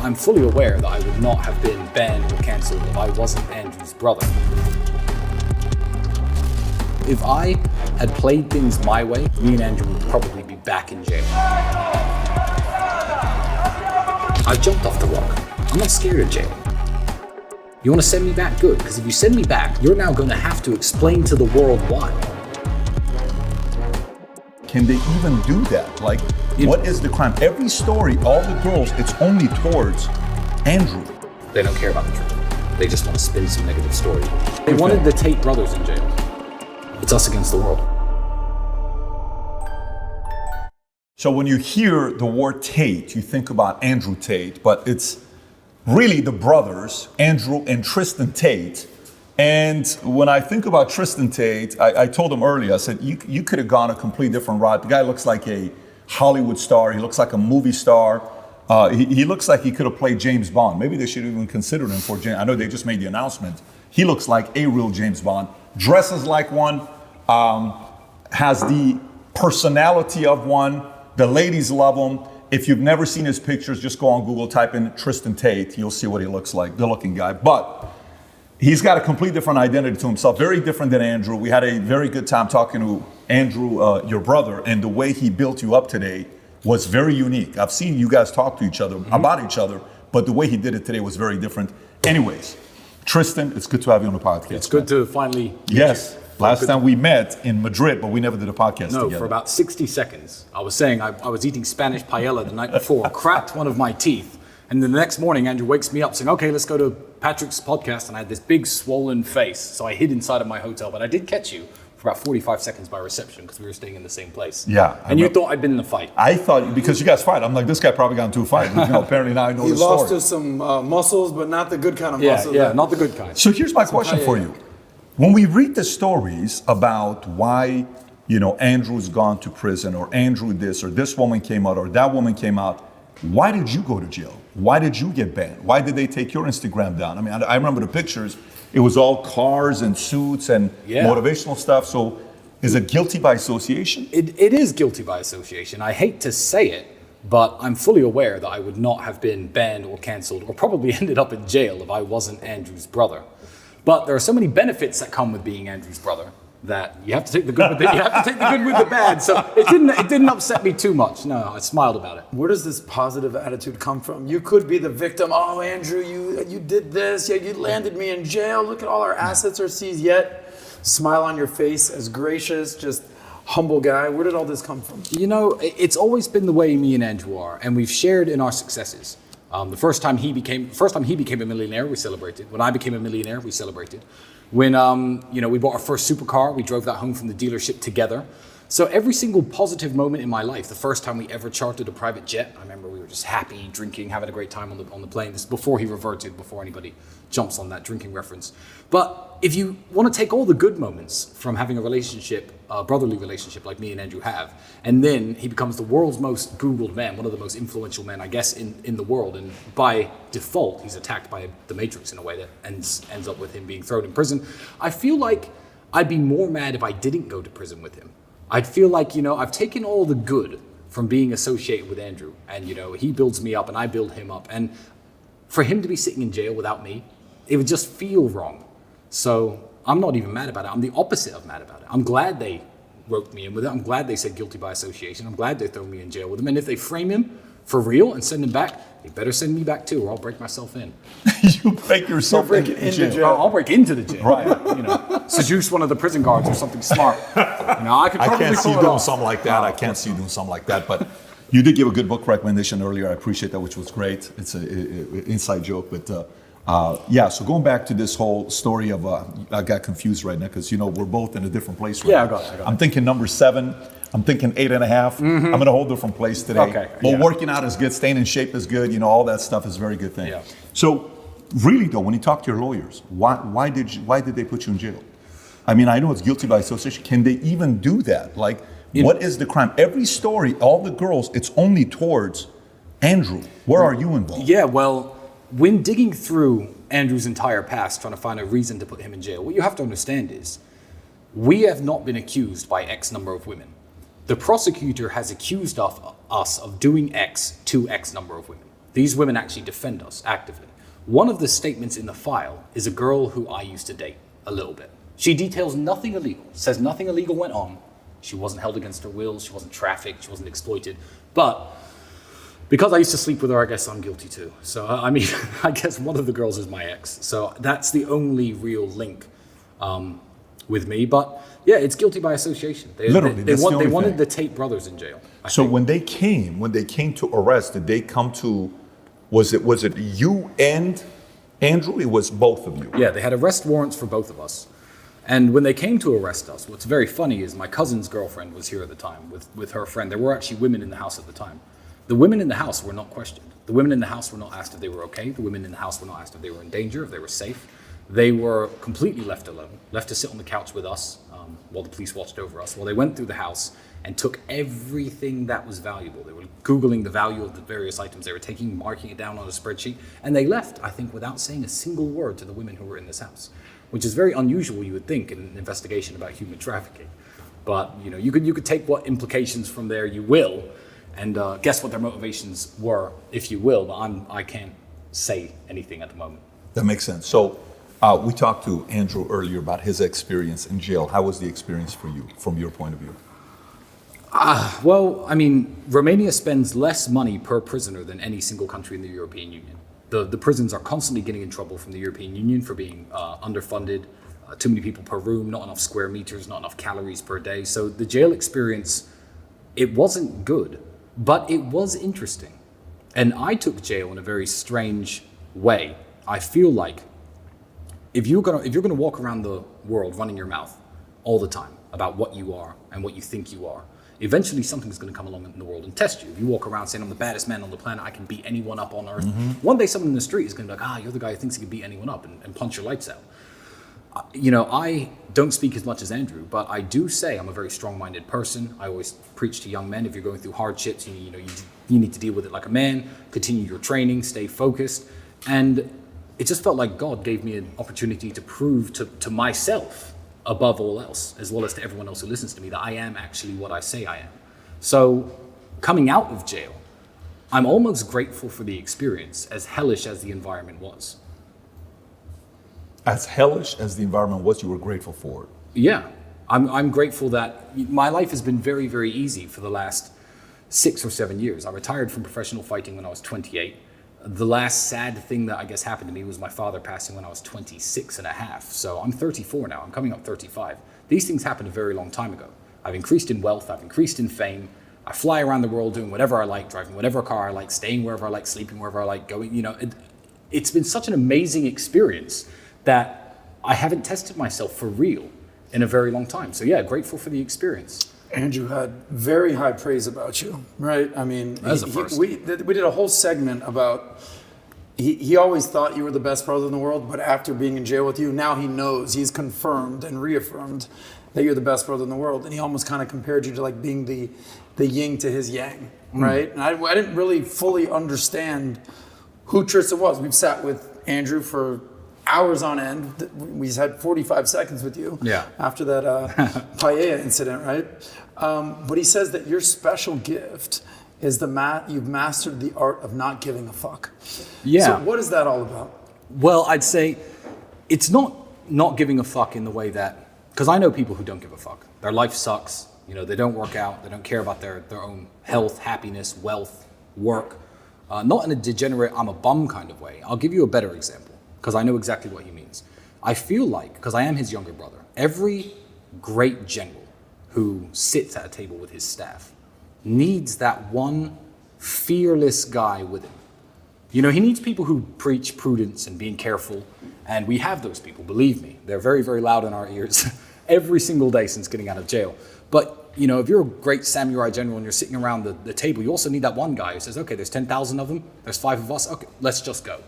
I'm fully aware that I would not have been banned or cancelled if I wasn't Andrew's brother. If I had played things my way, me and Andrew would probably be back in jail. I jumped off the rock. I'm not scared of jail. You want to send me back? Good, because if you send me back, you're now going to have to explain to the world why. Can they even do that? Like, what is the crime? Every story, all the girls, it's only towards Andrew. They don't care about the truth. They just want to spin some negative story. They wanted the Tate brothers in jail. It's us against the world. So when you hear the word Tate, you think about Andrew Tate, but it's really the brothers, Andrew and Tristan Tate. And when I think about Tristan Tate, I told him earlier, I said, you could have gone a completely different route. The guy looks like a Hollywood star. He looks like a movie star. He looks like he could have played James Bond. Maybe they should even consider him for James. I know they just made the announcement. He looks like a real James Bond. Dresses like one, has the personality of one. The ladies love him. If you've never seen his pictures, just go on Google, type in Tristan Tate. You'll see what he looks like, good looking guy. But he's got a complete different identity to himself, very different than Andrew. We had a very good time talking to Andrew, your brother, and the way he built you up today was very unique. I've seen you guys talk to each other about each other, but the way he did it today was very different. Anyways, Tristan, it's good to have you on the podcast. It's good to finally meet Yes. you. Last time we met in Madrid, but we never did a podcast together. No, for about 60 seconds. I was saying I was eating Spanish paella the night before, cracked one of my teeth, and then the next morning Andrew wakes me up saying, okay, let's go to Patrick's podcast, and I had this big swollen face, so I hid inside of my hotel, but I did catch you for about 45 seconds by reception because we were staying in the same place. Yeah. And you thought I'd been in a fight. I thought, because you guys fight, I'm like, this guy probably got into a fight. Apparently now I know the story. He lost to some muscles, but not the good kind of muscles. Yeah, not the good kind. So here's my question for you. When we read the stories about why, Andrew's gone to prison, or Andrew this, or this woman came out, or that woman came out, why did you go to jail? Why did you get banned? Why did they take your Instagram down? I mean, I remember the pictures. It was all cars and suits and motivational stuff. So is it guilty by association? It is guilty by association. I hate to say it, but I'm fully aware that I would not have been banned or cancelled or probably ended up in jail if I wasn't Andrew's brother. But there are so many benefits that come with being Andrew's brother that you have to take the good with the bad. So it didn't upset me too much. No, I smiled about it. Where does this positive attitude come from? You could be the victim. Oh, Andrew, you did this. Yeah, you landed me in jail. Look at all our assets are seized. Yet, smile on your face, as gracious, just humble guy. Where did all this come from? It's always been the way me and Andrew are, and we've shared in our successes. The first time he became a millionaire, we celebrated. When I became a millionaire, we celebrated. When we bought our first supercar, we drove that home from the dealership together. So every single positive moment in my life, the first time we ever chartered a private jet, I remember we were just happy, drinking, having a great time on the plane. This is before he reverted, before anybody jumps on that drinking reference. But if you want to take all the good moments from having a relationship, a brotherly relationship like me and Andrew have, and then he becomes the world's most Googled man, one of the most influential men, I guess, in the world. And by default, he's attacked by the Matrix in a way that ends up with him being thrown in prison. I feel like I'd be more mad if I didn't go to prison with him. I'd feel like, I've taken all the good from being associated with Andrew, and, he builds me up and I build him up. And for him to be sitting in jail without me, it would just feel wrong. So I'm not even mad about it. I'm the opposite of mad about it. I'm glad they roped me in with it. I'm glad they said guilty by association. I'm glad they throw me in jail with him. And if they frame him for real and send him back, they better send me back too, or I'll break myself in. You break yourself into jail. I'll break into the jail. Right. Seduce one of the prison guards or something smart. I could probably can't see you pull it doing off. something like that. I can't see you doing something like that. But you did give a good book recommendation earlier. I appreciate that, which was great. It's an inside joke. But so going back to this whole story of, I got confused right now because, we're both in a different place right now. I got it. I'm thinking number 7. I'm thinking 8.5. I'm in a whole different place today. Okay. Well, working out is good. Staying in shape is good. All that stuff is a very good thing. Yeah. So really though, when you talk to your lawyers, why did they put you in jail? I mean, I know it's guilty by association. Can they even do that? Like, what is the crime? Every story, all the girls, it's only towards Andrew. Where are you involved? Yeah, well, when digging through Andrew's entire past, trying to find a reason to put him in jail, what you have to understand is we have not been accused by X number of women. The prosecutor has accused us of doing X to X number of women. These women actually defend us actively. One of the statements in the file is a girl who I used to date a little bit. She details nothing illegal, says nothing illegal went on. She wasn't held against her will, she wasn't trafficked, she wasn't exploited. But because I used to sleep with her, I guess I'm guilty too. So, I mean, I guess one of the girls is my ex. So that's the only real link with me. But yeah, it's guilty by association. They wanted the Tate brothers in jail. I think. When they came to arrest, did they come to, was it you and Andrew? It was both of you. Yeah, they had arrest warrants for both of us. And when they came to arrest us, what's very funny is my cousin's girlfriend was here at the time with her friend. There were actually women in the house at the time. The women in the house were not questioned. The women in the house were not asked if they were okay. The women in the house were not asked if they were in danger, if they were safe. They were completely left alone, left to sit on the couch with us while the police watched over us, while they went through the house and took everything that was valuable. They were Googling the value of the various items they were taking, marking it down on a spreadsheet, and they left, I think, without saying a single word to the women who were in this house, which is very unusual, you would think, in an investigation about human trafficking. But you could take what implications from there you will, and guess what their motivations were, if you will, but I can't say anything at the moment. That makes sense. So we talked to Andrew earlier about his experience in jail. How was the experience for you, from your point of view? Well, I mean, Romania spends less money per prisoner than any single country in the European Union. The prisons are constantly getting in trouble from the European Union for being underfunded, too many people per room, not enough square meters, not enough calories per day. So the jail experience, it wasn't good, but it was interesting. And I took jail in a very strange way. I feel like if you're gonna walk around the world running your mouth all the time about what you are and what you think you are, eventually something's going to come along in the world and test you. If you walk around saying, I'm the baddest man on the planet, I can beat anyone up on earth, one day someone in the street is going to be like, you're the guy who thinks he can beat anyone up and punch your lights out. I don't speak as much as Andrew, but I do say I'm a very strong-minded person. I always preach to young men, if you're going through hardships, you need to deal with it like a man, continue your training, stay focused. And it just felt like God gave me an opportunity to prove to myself, above all else, as well as to everyone else who listens to me, that I am actually what I say I am. So coming out of jail, I'm almost grateful for the experience, as hellish as the environment was. As hellish as the environment was, you were grateful for it? Yeah, I'm grateful that my life has been very, very easy for the last 6 or 7 years. I retired from professional fighting when I was 28. The last sad thing that I guess happened to me was my father passing when I was 26 and a half. So I'm 34 now, I'm coming up 35. These things happened a very long time ago. I've increased in wealth, I've increased in fame. I fly around the world doing whatever I like, driving whatever car I like, staying wherever I like, sleeping wherever I like, going, it's been such an amazing experience that I haven't tested myself for real in a very long time. So yeah, grateful for the experience. Andrew had very high praise about you, right? I mean, we did a whole segment about, he always thought you were the best brother in the world, but after being in jail with you, now he knows, he's confirmed and reaffirmed that you're the best brother in the world. And he almost kind of compared you to like being the yin to his yang, right? And I didn't really fully understand who Tristan was. We've sat with Andrew for hours on end. We had 45 seconds with you after that paella incident, right? But he says that your special gift is you've mastered the art of not giving a fuck. Yeah. So what is that all about? Well, I'd say it's not giving a fuck in the way that, because I know people who don't give a fuck. Their life sucks. They don't work out. They don't care about their own health, happiness, wealth, work. Not in a degenerate, I'm a bum kind of way. I'll give you a better example, because I know exactly what he means. I feel like, because I am his younger brother, every great general who sits at a table with his staff needs that one fearless guy with him. He needs people who preach prudence and being careful, and we have those people, believe me. They're very, very loud in our ears every single day since getting out of jail. But, if you're a great samurai general and you're sitting around the table, you also need that one guy who says, okay, there's 10,000 of them, there's 5 of us, okay, let's just go.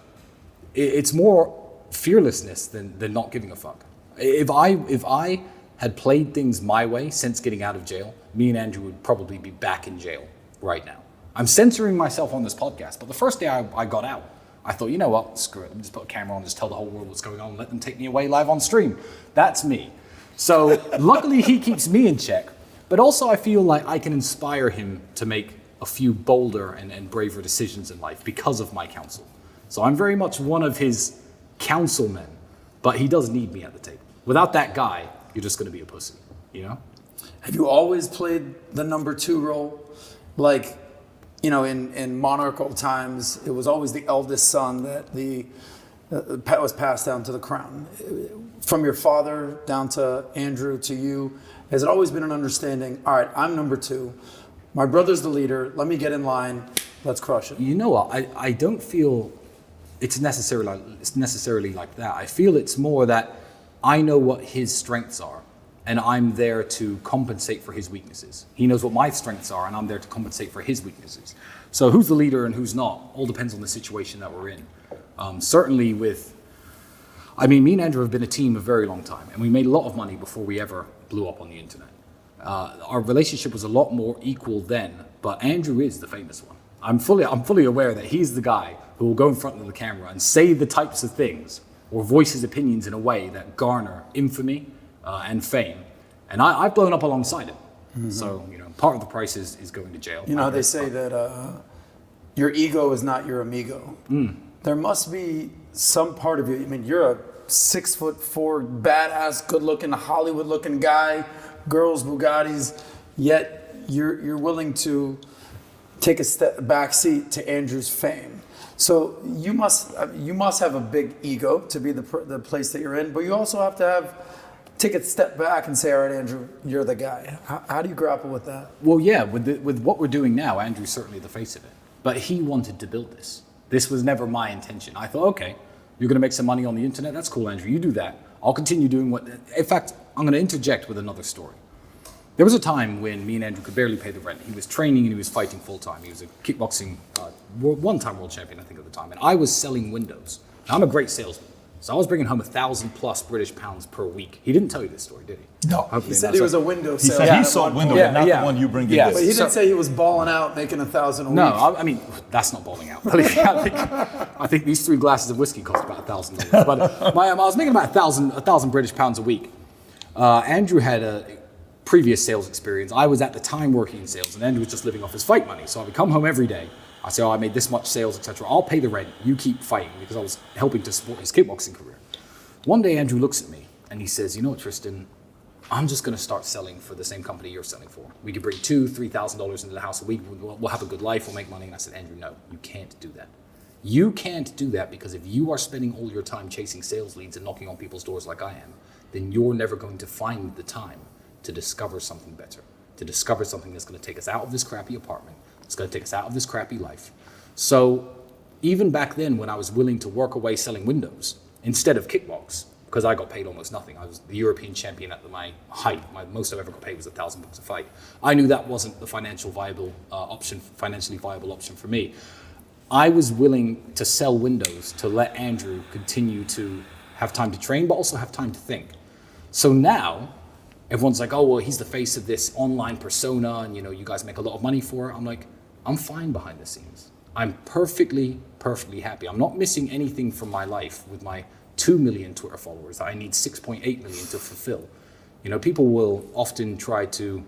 It's more fearlessness than not giving a fuck. If I had played things my way since getting out of jail, me and Andrew would probably be back in jail right now. I'm censoring myself on this podcast, but the first day I got out, I thought, you know what, screw it, let me just put a camera on, just tell the whole world what's going on, and let them take me away live on stream. That's me. So luckily he keeps me in check, but also I feel like I can inspire him to make a few bolder and braver decisions in life because of my counsel. So I'm very much one of his councilmen, but he does need me at the table. Without that guy, you're just going to be a pussy, you know? Have you always played the number 2 role? Like, you know, in monarchical times, it was always the eldest son that was passed down to the crown. From your father down to Andrew to you, has it always been an understanding, all right, I'm number 2, my brother's the leader, let me get in line, let's crush it? You know what? I don't feel it's necessarily like that. I feel it's more that I know what his strengths are, and I'm there to compensate for his weaknesses. He knows what my strengths are, and I'm there to compensate for his weaknesses. So who's the leader and who's not all depends on the situation that we're in. Certainly me and Andrew have been a team a very long time, and we made a lot of money before we ever blew up on the internet. Our relationship was a lot more equal then, but Andrew is the famous one. I'm fully aware that he's the guy who will go in front of the camera and say the types of things or voice his opinions in a way that garner infamy and fame. And I've blown up alongside him. Mm-hmm. So, you know, part of the price is going to jail. You know, they say that your ego is not your amigo. Mm. There must be some part of you. I mean, you're a 6'4", badass, good-looking, Hollywood-looking guy, girls, Bugattis, yet you're willing to take a back seat to Andrew's fame. So you must have a big ego to be the place that you're in, but you also have to take a step back and say, all right, Andrew, you're the guy. How do you grapple with that? Well, yeah, with what we're doing now, Andrew's certainly the face of it. But he wanted to build this. This was never my intention. I thought, okay, you're going to make some money on the internet. That's cool, Andrew. You do that. I'll continue doing what... In fact, I'm going to interject with another story. There was a time when me and Andrew could barely pay the rent. He was training and he was fighting full-time. He was a kickboxing one-time world champion, I think, at the time. And I was selling windows. Now, I'm a great salesman. So I was bringing home 1,000 plus British pounds per week. He didn't tell you this story, did he? No. Hopefully he said he was a window He salesman. said he sold windows, but not the one you bring in. But he didn't say he was balling out, making 1,000 a week. No, I mean, that's not balling out. I think these 3 glasses of whiskey cost about $1,000. But I was making about 1,000 British pounds a week. Andrew had a previous sales experience. I was at the time working in sales, and Andrew was just living off his fight money. So I would come home every day. I say, I made this much sales, etc. I'll pay the rent. You keep fighting, because I was helping to support his kickboxing career. One day, Andrew looks at me and he says, you know what, Tristan, I'm just going to start selling for the same company you're selling for. We could bring $2,000, $3,000 into the house a week. We'll have a good life. We'll make money. And I said, Andrew, no, you can't do that. You can't do that, because if you are spending all your time chasing sales leads and knocking on people's doors like I am, then you're never going to find the time to discover something better, to discover something that's going to take us out of this crappy apartment. It's going to take us out of this crappy life. So even back then, when I was willing to work away selling windows instead of kickbox, because I got paid almost nothing. I was the European champion at my height. My most I've ever got paid was $1,000 a fight. I knew that wasn't the financially viable option for me. I was willing to sell windows to let Andrew continue to have time to train, but also have time to think. So now, everyone's like, oh, well, he's the face of this online persona, and you know, you guys make a lot of money for it. I'm like, I'm fine behind the scenes. I'm perfectly happy. I'm not missing anything from my life with my 2 million Twitter followers. I need 6.8 million to fulfill. You know, people will often try to,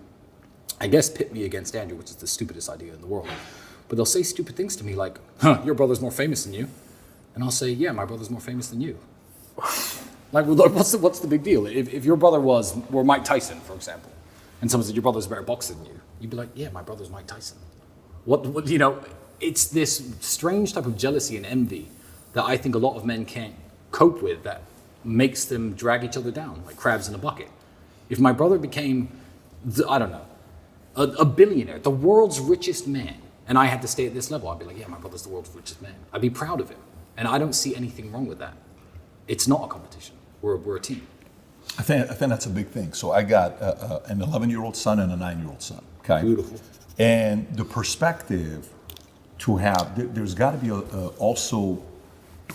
I guess, pit me against Andrew, which is the stupidest idea in the world. But they'll say stupid things to me like, your brother's more famous than you. And I'll say, yeah, my brother's more famous than you. Like, what's the big deal? If your brother were Mike Tyson, for example, and someone said your brother's a better boxer than you, you'd be like, yeah, my brother's Mike Tyson. What you know, it's this strange type of jealousy and envy that I think a lot of men can't cope with, that makes them drag each other down like crabs in a bucket. If my brother became, a billionaire, the world's richest man, and I had to stay at this level, I'd be like, yeah, my brother's the world's richest man. I'd be proud of him. And I don't see anything wrong with that. It's not a competition. We're a team. I think that's a big thing. So I got an 11-year-old son and a 9-year-old son. Okay. Beautiful. And the perspective to have, there's got to be also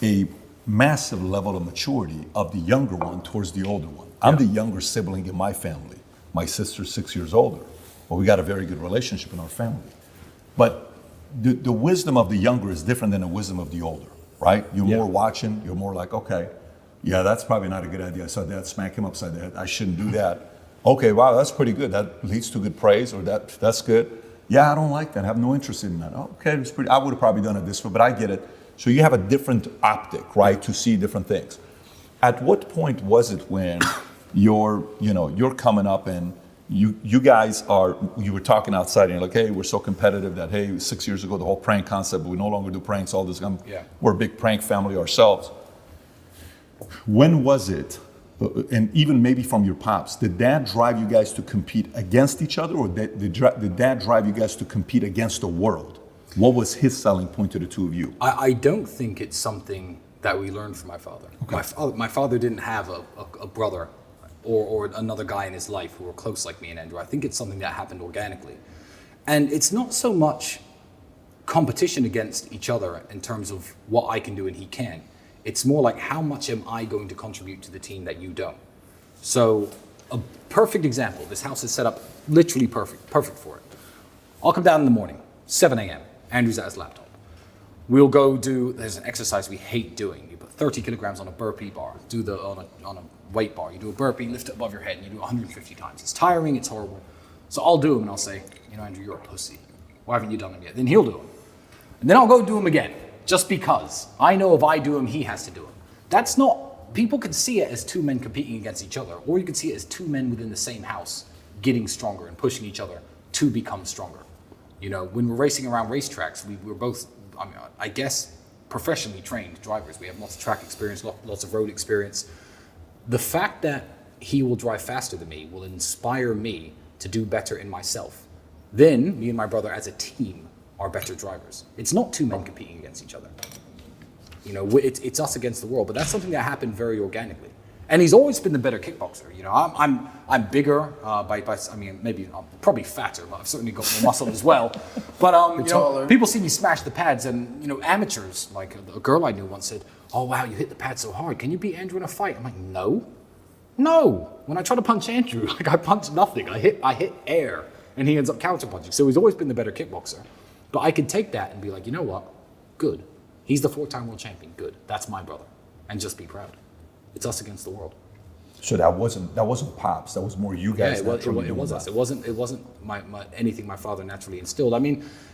a massive level of maturity of the younger one towards the older one. I'm the younger sibling in my family. My sister's 6 years older. Well, we got a very good relationship in our family. But the wisdom of the younger is different than the wisdom of the older, right? You're more watching, you're more like, okay, yeah, that's probably not a good idea. I saw Dad smack him upside the head. I shouldn't do that. Okay, wow, that's pretty good. That leads to good praise, or that's good. Yeah, I don't like that. I have no interest in that. Oh, okay, it's pretty. I would have probably done it this way, but I get it. So you have a different optic, right, to see different things. At what point was it when you're coming up and you guys you were talking outside and you're like, hey, we're so competitive that, hey, 6 years ago, the whole prank concept, we no longer do pranks, all this. We're a big prank family ourselves. When was it, and even maybe from your pops, did that drive you guys to compete against each other, or did that drive you guys to compete against the world? What was his selling point to the two of you? I don't think it's something that we learned from my father. Okay. My father didn't have a brother or another guy in his life who were close like me and Andrew. I think it's something that happened organically. And it's not so much competition against each other in terms of what I can do and he can. It's more like, how much am I going to contribute to the team that you don't? So a perfect example, this house is set up literally perfect for it. I'll come down in the morning, 7 a.m. Andrew's at his laptop. We'll go there's an exercise we hate doing. You put 30 kilograms on a burpee bar, on a weight bar. You do a burpee, lift it above your head, and you do it 150 times. It's tiring, it's horrible. So I'll do them and I'll say, Andrew, you're a pussy. Why haven't you done them yet? Then he'll do them. And then I'll go do them again, just because. I know if I do them, he has to do them. That's not, people can see it as two men competing against each other, or you can see it as two men within the same house getting stronger and pushing each other to become stronger. When we're racing around racetracks, we're both, I guess, professionally trained drivers. We have lots of track experience, lots of road experience. The fact that he will drive faster than me will inspire me to do better in myself. Then me and my brother as a team are better drivers. It's not two men competing against each other. It's us against the world, but that's something that happened very organically. And he's always been the better kickboxer. I'm bigger maybe I'm probably fatter, but I've certainly got more muscle as well. But people see me smash the pads, and amateurs, like a girl I knew once said, "Oh wow, you hit the pad so hard. Can you beat Andrew in a fight?" I'm like, no. When I try to punch Andrew, I punch nothing. I hit air, and he ends up counter punching. So he's always been the better kickboxer. But I could take that and be like, you know what? Good. He's the 4-time world champion. Good. That's my brother, and just be proud. It's us against the world. So that wasn't pops. That was more you guys. Yeah, it was us. It wasn't anything my father naturally instilled.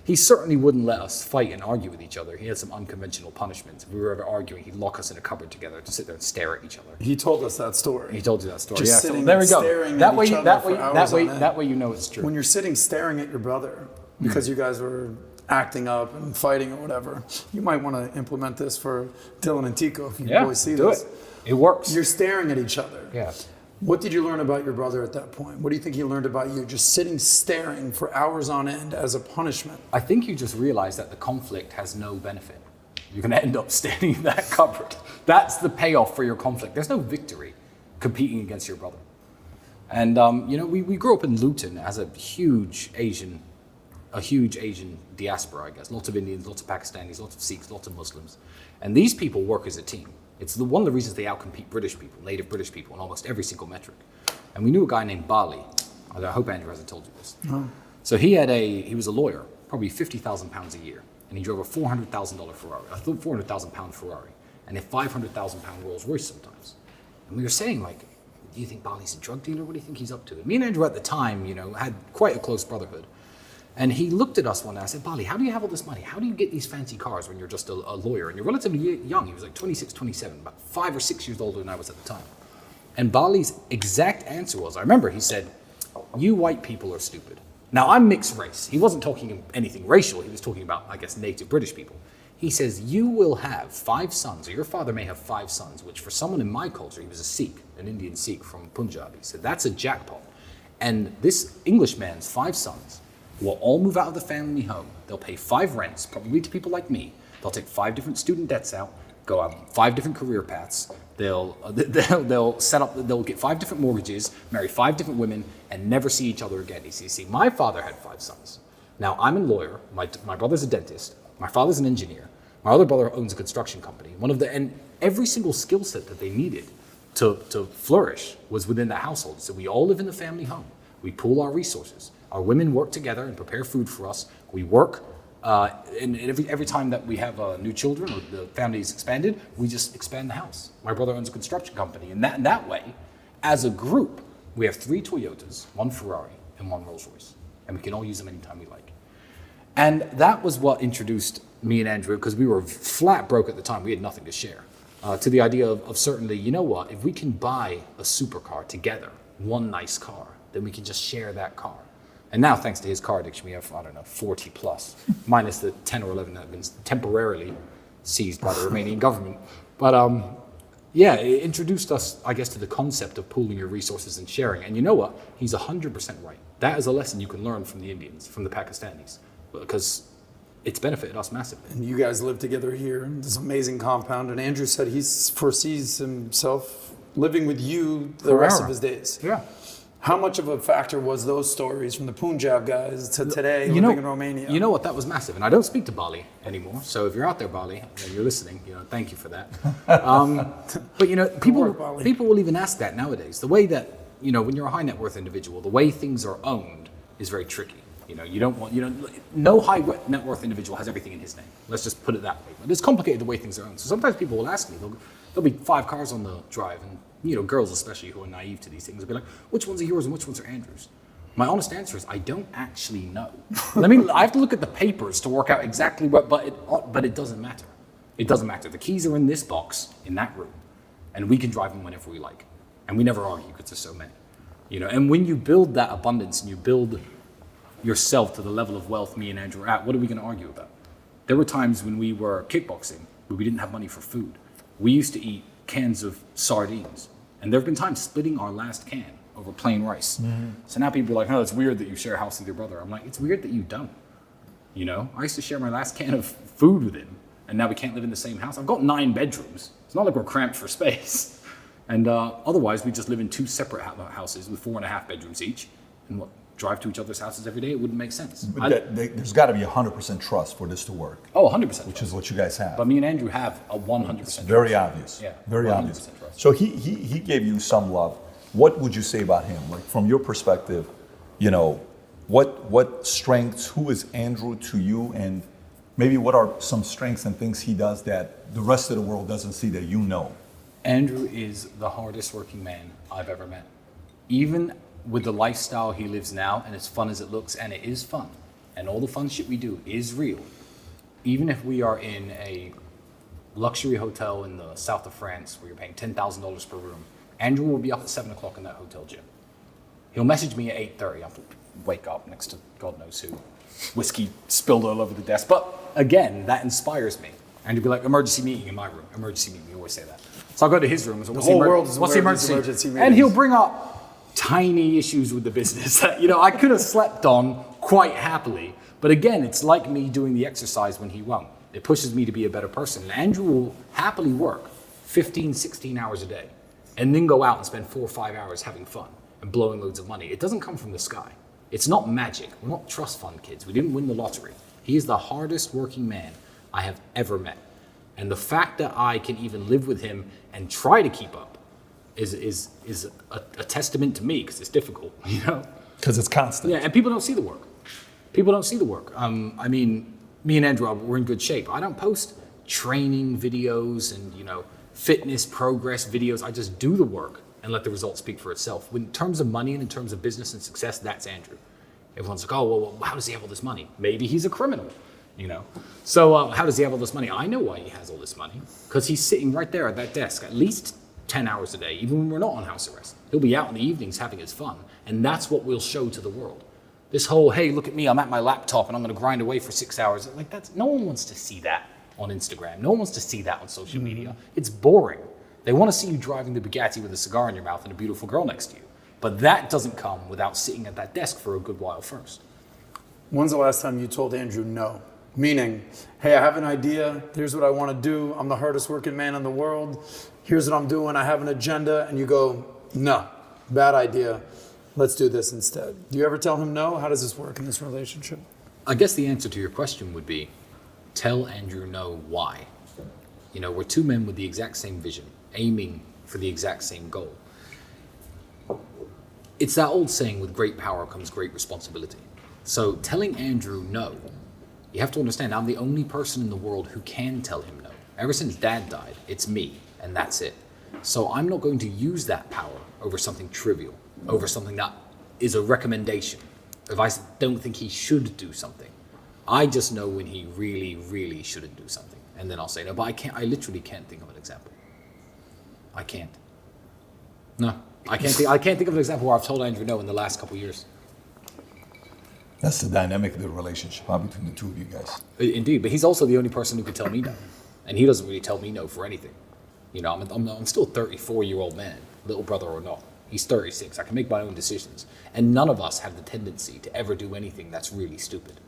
He certainly wouldn't let us fight and argue with each other. He had some unconventional punishments. If we were ever arguing, he'd lock us in a cupboard together to sit there and stare at each other. He told us that story. He told you that story. Just sitting so there we go. Staring that at way, each other that for way, hours that way, on end. that way, you know it's true. When you're sitting staring at your brother because you guys were acting up and fighting or whatever, you might want to implement this for Dylan and Tico if you boys see do this. It works. You're staring at each other. Yeah. What did you learn about your brother at that point? What do you think he learned about you? Just sitting staring for hours on end as a punishment. I think you just realize that the conflict has no benefit. You're going to end up standing in that cupboard. That's the payoff for your conflict. There's no victory competing against your brother. And we grew up in Luton as a huge Asian diaspora, I guess. Lots of Indians, lots of Pakistanis, lots of Sikhs, lots of Muslims. And these people work as a team. It's one of the reasons they outcompete British people, native British people, in almost every single metric. And we knew a guy named Bali. I hope Andrew hasn't told you this. No. So he was a lawyer, probably 50,000 pounds a year. And he drove a $400,000 Ferrari, a 400,000 pound Ferrari, and a 500,000 pound Rolls Royce sometimes. And we were saying, do you think Bali's a drug dealer? What do you think he's up to? And me and Andrew at the time, had quite a close brotherhood. And he looked at us one day. I said, Bali, how do you have all this money? How do you get these fancy cars when you're just a lawyer? And you're relatively young. He was like 26, 27, about 5 or 6 years older than I was at the time. And Bali's exact answer was, I remember he said, you white people are stupid. Now, I'm mixed race. He wasn't talking anything racial. He was talking about, I guess, native British people. He says, you will have 5 sons, or your father may have 5 sons, which for someone in my culture, he was a Sikh, an Indian Sikh from Punjab. He said, that's a jackpot. And this Englishman's 5 sons will all move out of the family home. They'll pay 5 rents, probably to people like me. They'll take 5 different student debts out, go out 5 different career paths. They'll get 5 different mortgages, marry 5 different women, and never see each other again. You see, my father had 5 sons. Now I'm a lawyer. My brother's a dentist. My father's an engineer. My other brother owns a construction company. And every single skill set that they needed to flourish was within the household. So we all live in the family home. We pool our resources. Our women work together and prepare food for us. We work, and every time that we have new children or the family is expanded, we just expand the house. My brother owns a construction company, and that way, as a group, we have 3 Toyotas, 1 Ferrari, and 1 Rolls Royce, and we can all use them anytime we like. And that was what introduced me and Andrew, because we were flat broke at the time. We had nothing to share. To the idea of certainly, you know what, if we can buy a supercar together, one nice car, then we can just share that car. And now, thanks to his car addiction, we have, 40 plus, minus the 10 or 11 that have been temporarily seized by the Romanian government. But yeah, it introduced us, I guess, to the concept of pooling your resources and sharing. And you know what? He's 100% right. That is a lesson you can learn from the Indians, from the Pakistanis, because it's benefited us massively. And you guys live together here in this amazing compound. And Andrew said he foresees himself living with you the rest of his days. Yeah. How much of a factor was those stories from the Punjab guys to today living in Romania? You know what? That was massive. And I don't speak to Bali anymore. So if you're out there, Bali, and you're listening, thank you for that. But people will even ask that nowadays. The way that, when you're a high net worth individual, the way things are owned is very tricky. You don't want, no high net worth individual has everything in his name. Let's just put it that way. But it's complicated the way things are owned. So sometimes people will ask me, there'll be 5 cars on the drive, and girls especially who are naive to these things will be like, which ones are yours and which ones are Andrew's? My honest answer is I don't actually know. I have to look at the papers to work out exactly what, but it doesn't matter. It doesn't matter. The keys are in this box in that room, and we can drive them whenever we like. And we never argue because there's so many. And when you build that abundance and you build yourself to the level of wealth me and Andrew are at, what are we going to argue about? There were times when we were kickboxing where we didn't have money for food. We used to eat cans of sardines. And there have been times splitting our last can over plain rice. Mm-hmm. So now people are like, it's weird that you share a house with your brother. I'm like, it's weird that you don't. I used to share my last can of food with him, and now we can't live in the same house. I've got 9 bedrooms. It's not like we're cramped for space. And otherwise, we just live in 2 separate houses with 4.5 bedrooms each. And drive to each other's houses every day? It wouldn't make sense. There's got to be 100% trust for this to work. Oh, 100%. Which is what you guys have. But me and Andrew have a 100% It's very obvious. Yeah. Very obvious. Trust. So he gave you some love. What would you say about him? Like from your perspective, what strengths, who is Andrew to you, and maybe what are some strengths and things he does that the rest of the world doesn't see that you know? Andrew is the hardest working man I've ever met. Even with the lifestyle he lives now, and as fun as it looks, and it is fun, and all the fun shit we do is real. Even if we are in a luxury hotel in the south of France where you're paying $10,000 per room, Andrew will be up at 7 o'clock in that hotel gym. He'll message me at 8:30. I have to wake up next to God knows who. Whiskey spilled all over the desk. But again, that inspires me. And he'll be like, emergency meeting in my room. Emergency meeting, we always say that. So I'll go to his room. The whole world is aware of these emergency meetings. And he'll bring up tiny issues with the business that, I could have slept on quite happily. But again, it's like me doing the exercise when he won't. It pushes me to be a better person. And Andrew will happily work 15, 16 hours a day and then go out and spend 4 or 5 hours having fun and blowing loads of money. It doesn't come from the sky. It's not magic. We're not trust fund kids. We didn't win the lottery. He is the hardest working man I have ever met. And the fact that I can even live with him and try to keep up is a testament to me, because it's difficult, Because it's constant. Yeah, and people don't see the work. Me and Andrew, we're in good shape. I don't post training videos and, fitness progress videos. I just do the work and let the results speak for itself. In terms of money and in terms of business and success, that's Andrew. Everyone's like, well, how does he have all this money? Maybe he's a criminal, So how does he have all this money? I know why he has all this money, because he's sitting right there at that desk at least 10 hours a day, even when we're not on house arrest. He'll be out in the evenings having his fun, and that's what we'll show to the world. This whole, hey, look at me, I'm at my laptop and I'm going to grind away for 6 hours. No one wants to see that on Instagram. No one wants to see that on social media. It's boring. They want to see you driving the Bugatti with a cigar in your mouth and a beautiful girl next to you. But that doesn't come without sitting at that desk for a good while first. When's the last time you told Andrew no? Meaning, hey, I have an idea. Here's what I want to do. I'm the hardest working man in the world. Here's what I'm doing. I have an agenda. And you go, no, bad idea. Let's do this instead. Do you ever tell him no? How does this work in this relationship? I guess the answer to your question would be, tell Andrew no why. We're 2 men with the exact same vision, aiming for the exact same goal. It's that old saying, with great power comes great responsibility. So telling Andrew no, you have to understand, I'm the only person in the world who can tell him no. Ever since Dad died, it's me, and that's it. So I'm not going to use that power over something trivial, over something that is a recommendation. If I don't think he should do something, I just know when he really, really shouldn't do something. And then I'll say no, but I literally can't think of an example. I can't. No, I can't think of an example where I've told Andrew no in the last couple of years. That's the dynamic of the relationship between the two of you guys. Indeed, but he's also the only person who could tell me no. And he doesn't really tell me no for anything. You know, I'm still a 34-year-old man, little brother or not. He's 36. I can make my own decisions. And none of us have the tendency to ever do anything that's really stupid.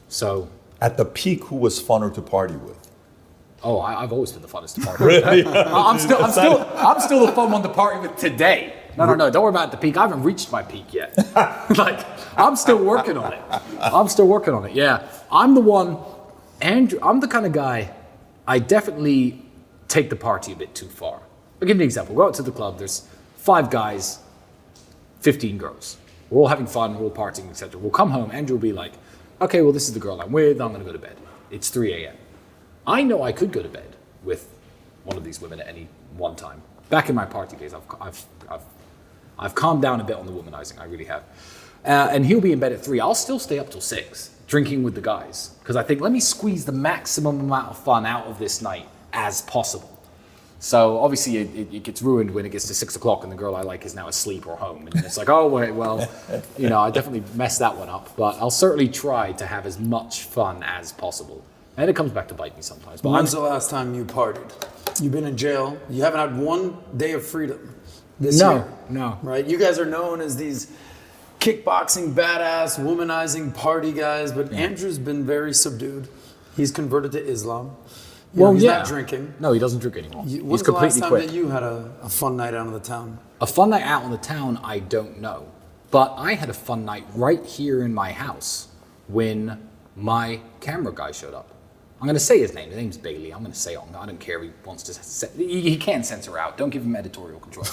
So... At the peak, who was funner to party with? Oh, I've always been the funnest to party with. Really? I'm still the fun one to party with today. No, don't worry about the peak. I haven't reached my peak yet. Like, I'm still working on it. Yeah. I'm the one, Andrew, I'm the kind of guy, I definitely take the party a bit too far. I'll give you an example. Go out to the club, there's 5 guys, 15 girls. We're all having fun, we're all partying, etc. We'll come home, Andrew will be like, okay, well, this is the girl I'm with, I'm gonna go to bed. It's 3 a.m. I know I could go to bed with one of these women at any one time. Back in my party days, I've calmed down a bit on the womanizing, I really have. And he'll be in bed at 3. I'll still stay up till 6, drinking with the guys. Because I think, let me squeeze the maximum amount of fun out of this night as possible. So obviously it gets ruined when it gets to 6 o'clock and the girl I like is now asleep or home. And it's like, oh, wait, well, you know, I definitely messed that one up. But I'll certainly try to have as much fun as possible. And it comes back to bite me sometimes. But when's the last time you partied? You've been in jail. You haven't had one day of freedom this year. No. Right? You guys are known as these kickboxing, badass, womanizing party guys. But Andrew's been very subdued. He's converted to Islam. He's not drinking. No, he doesn't drink anymore. When's the last time that you had a fun night out on the town? A fun night out on the town, I don't know. But I had a fun night right here in my house when my camera guy showed up. I'm going to say his name. His name's Bailey. I'm going to say it. I don't care if he wants to. He can censor out. Don't give him editorial control.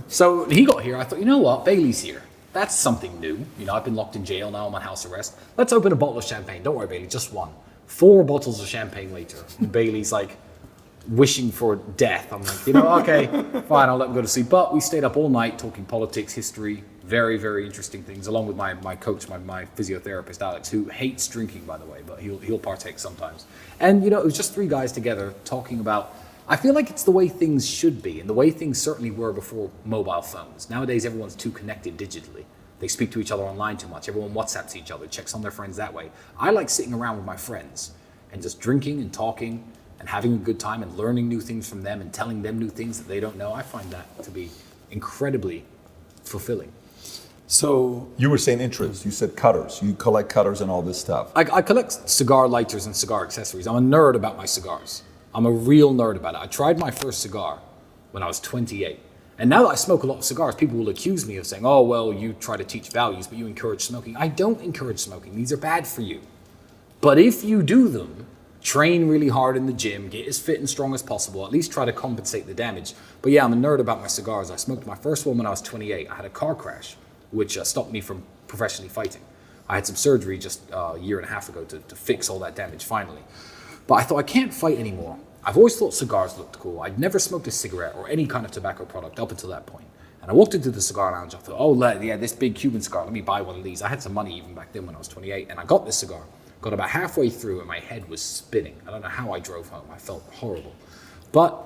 So he got here. I thought, you know what? Bailey's here. That's something new. You know, I've been locked in jail now. I'm on house arrest. Let's open a bottle of champagne. Don't worry, Bailey. Just one. 4 bottles of champagne later. And Bailey's like wishing for death. I'm like, you know, okay, fine. I'll let him go to sleep. But we stayed up all night talking politics, history, very, very interesting things, along with my coach, my physiotherapist, Alex, who hates drinking, by the way, but he'll partake sometimes. And, you know, it was just 3 guys together talking about, I feel like it's the way things should be, and the way things certainly were before mobile phones. Nowadays, everyone's too connected digitally. They speak to each other online too much. Everyone WhatsApps each other, checks on their friends that way. I like sitting around with my friends and just drinking and talking and having a good time and learning new things from them and telling them new things that they don't know. I find that to be incredibly fulfilling. So you were saying interests. You said cutters. You collect cutters and all this stuff. I collect cigar lighters and cigar accessories. I'm a nerd about my cigars. I'm a real nerd about it. I tried my first cigar when I was 28. And now that I smoke a lot of cigars, people will accuse me of saying, oh, well, you try to teach values, but you encourage smoking. I don't encourage smoking. These are bad for you. But if you do them, train really hard in the gym, get as fit and strong as possible, at least try to compensate the damage. But yeah, I'm a nerd about my cigars. I smoked my first one when I was 28. I had a car crash, which stopped me from professionally fighting. I had some surgery just a year and a half ago to fix all that damage finally. But I thought, I can't fight anymore. I've always thought cigars looked cool. I'd never smoked a cigarette or any kind of tobacco product up until that point. And I walked into the cigar lounge. I thought, oh, yeah, this big Cuban cigar, let me buy one of these. I had some money even back then when I was 28. And I got this cigar. Got about halfway through and my head was spinning. I don't know how I drove home. I felt horrible. But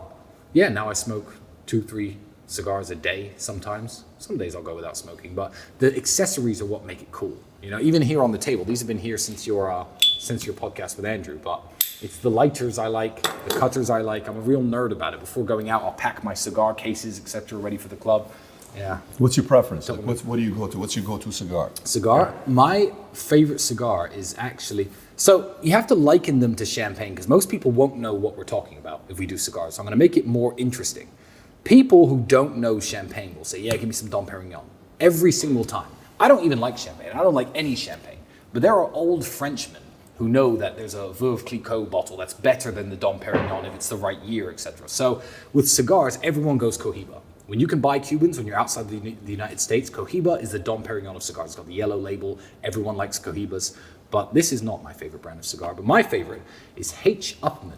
yeah, now I smoke 2-3 cigars a day sometimes. Some days I'll go without smoking. But the accessories are what make it cool. You know, even here on the table, these have been here since your podcast with Andrew. But it's the lighters I like, the cutters I like. I'm a real nerd about it. Before going out, I'll pack my cigar cases, etc., ready for the club. Yeah. What's your preference? Like, what do you go to? What's your go-to cigar? Cigar? My favorite cigar is actually... So you have to liken them to champagne because most people won't know what we're talking about if we do cigars. So I'm going to make it more interesting. People who don't know champagne will say, yeah, give me some Dom Perignon. Every single time. I don't even like champagne. I don't like any champagne. But there are old Frenchmen who know that there's a Veuve Clicquot bottle that's better than the Dom Perignon if it's the right year, etc. So with cigars, everyone goes Cohiba. When you can buy Cubans, when you're outside the United States, Cohiba is the Dom Perignon of cigars. It's got the yellow label. Everyone likes Cohibas. But this is not my favorite brand of cigar. But my favorite is H. Upmann.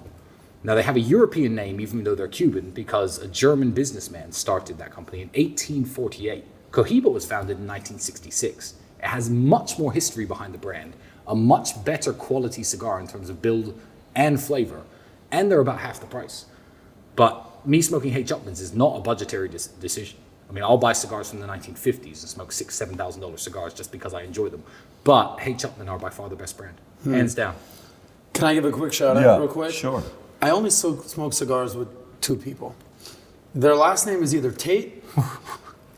Now, they have a European name, even though they're Cuban, because a German businessman started that company in 1848. Cohiba was founded in 1966. It has much more history behind the brand. a much better quality cigar in terms of build and flavor, and they're about half the price. But me smoking H. Upmanns is not a budgetary decision. I mean, I'll buy cigars from the 1950s and smoke $6,000, $7,000 cigars just because I enjoy them. But H. Upmann are by far the best brand, hands down. Can I give a quick shout out real quick? Sure. I only smoke cigars with two people. Their last name is either Tate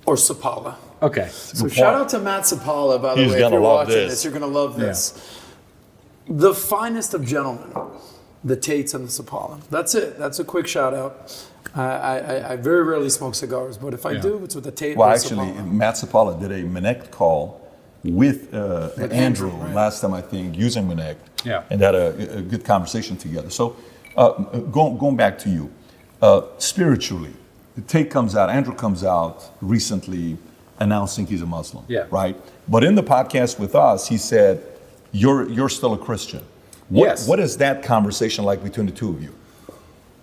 or Sapala. Okay. So shout out to Matt Sapala, by the way. If you're watching this, you're going to love this. The finest of gentlemen, the Tates and the Sapala. That's it. That's a quick shout out. I very rarely smoke cigars, but if I do, it's with the Tate or actually, Sapala. Matt Sapala did a Minect call with Andrew right. last time, I think, using Minect. Yeah. And had a good conversation together. So going back to you, spiritually, Tate comes out, Andrew comes out recently announcing he's a Muslim, right? But in the podcast with us, he said, you're still a Christian. What is that conversation like between the two of you?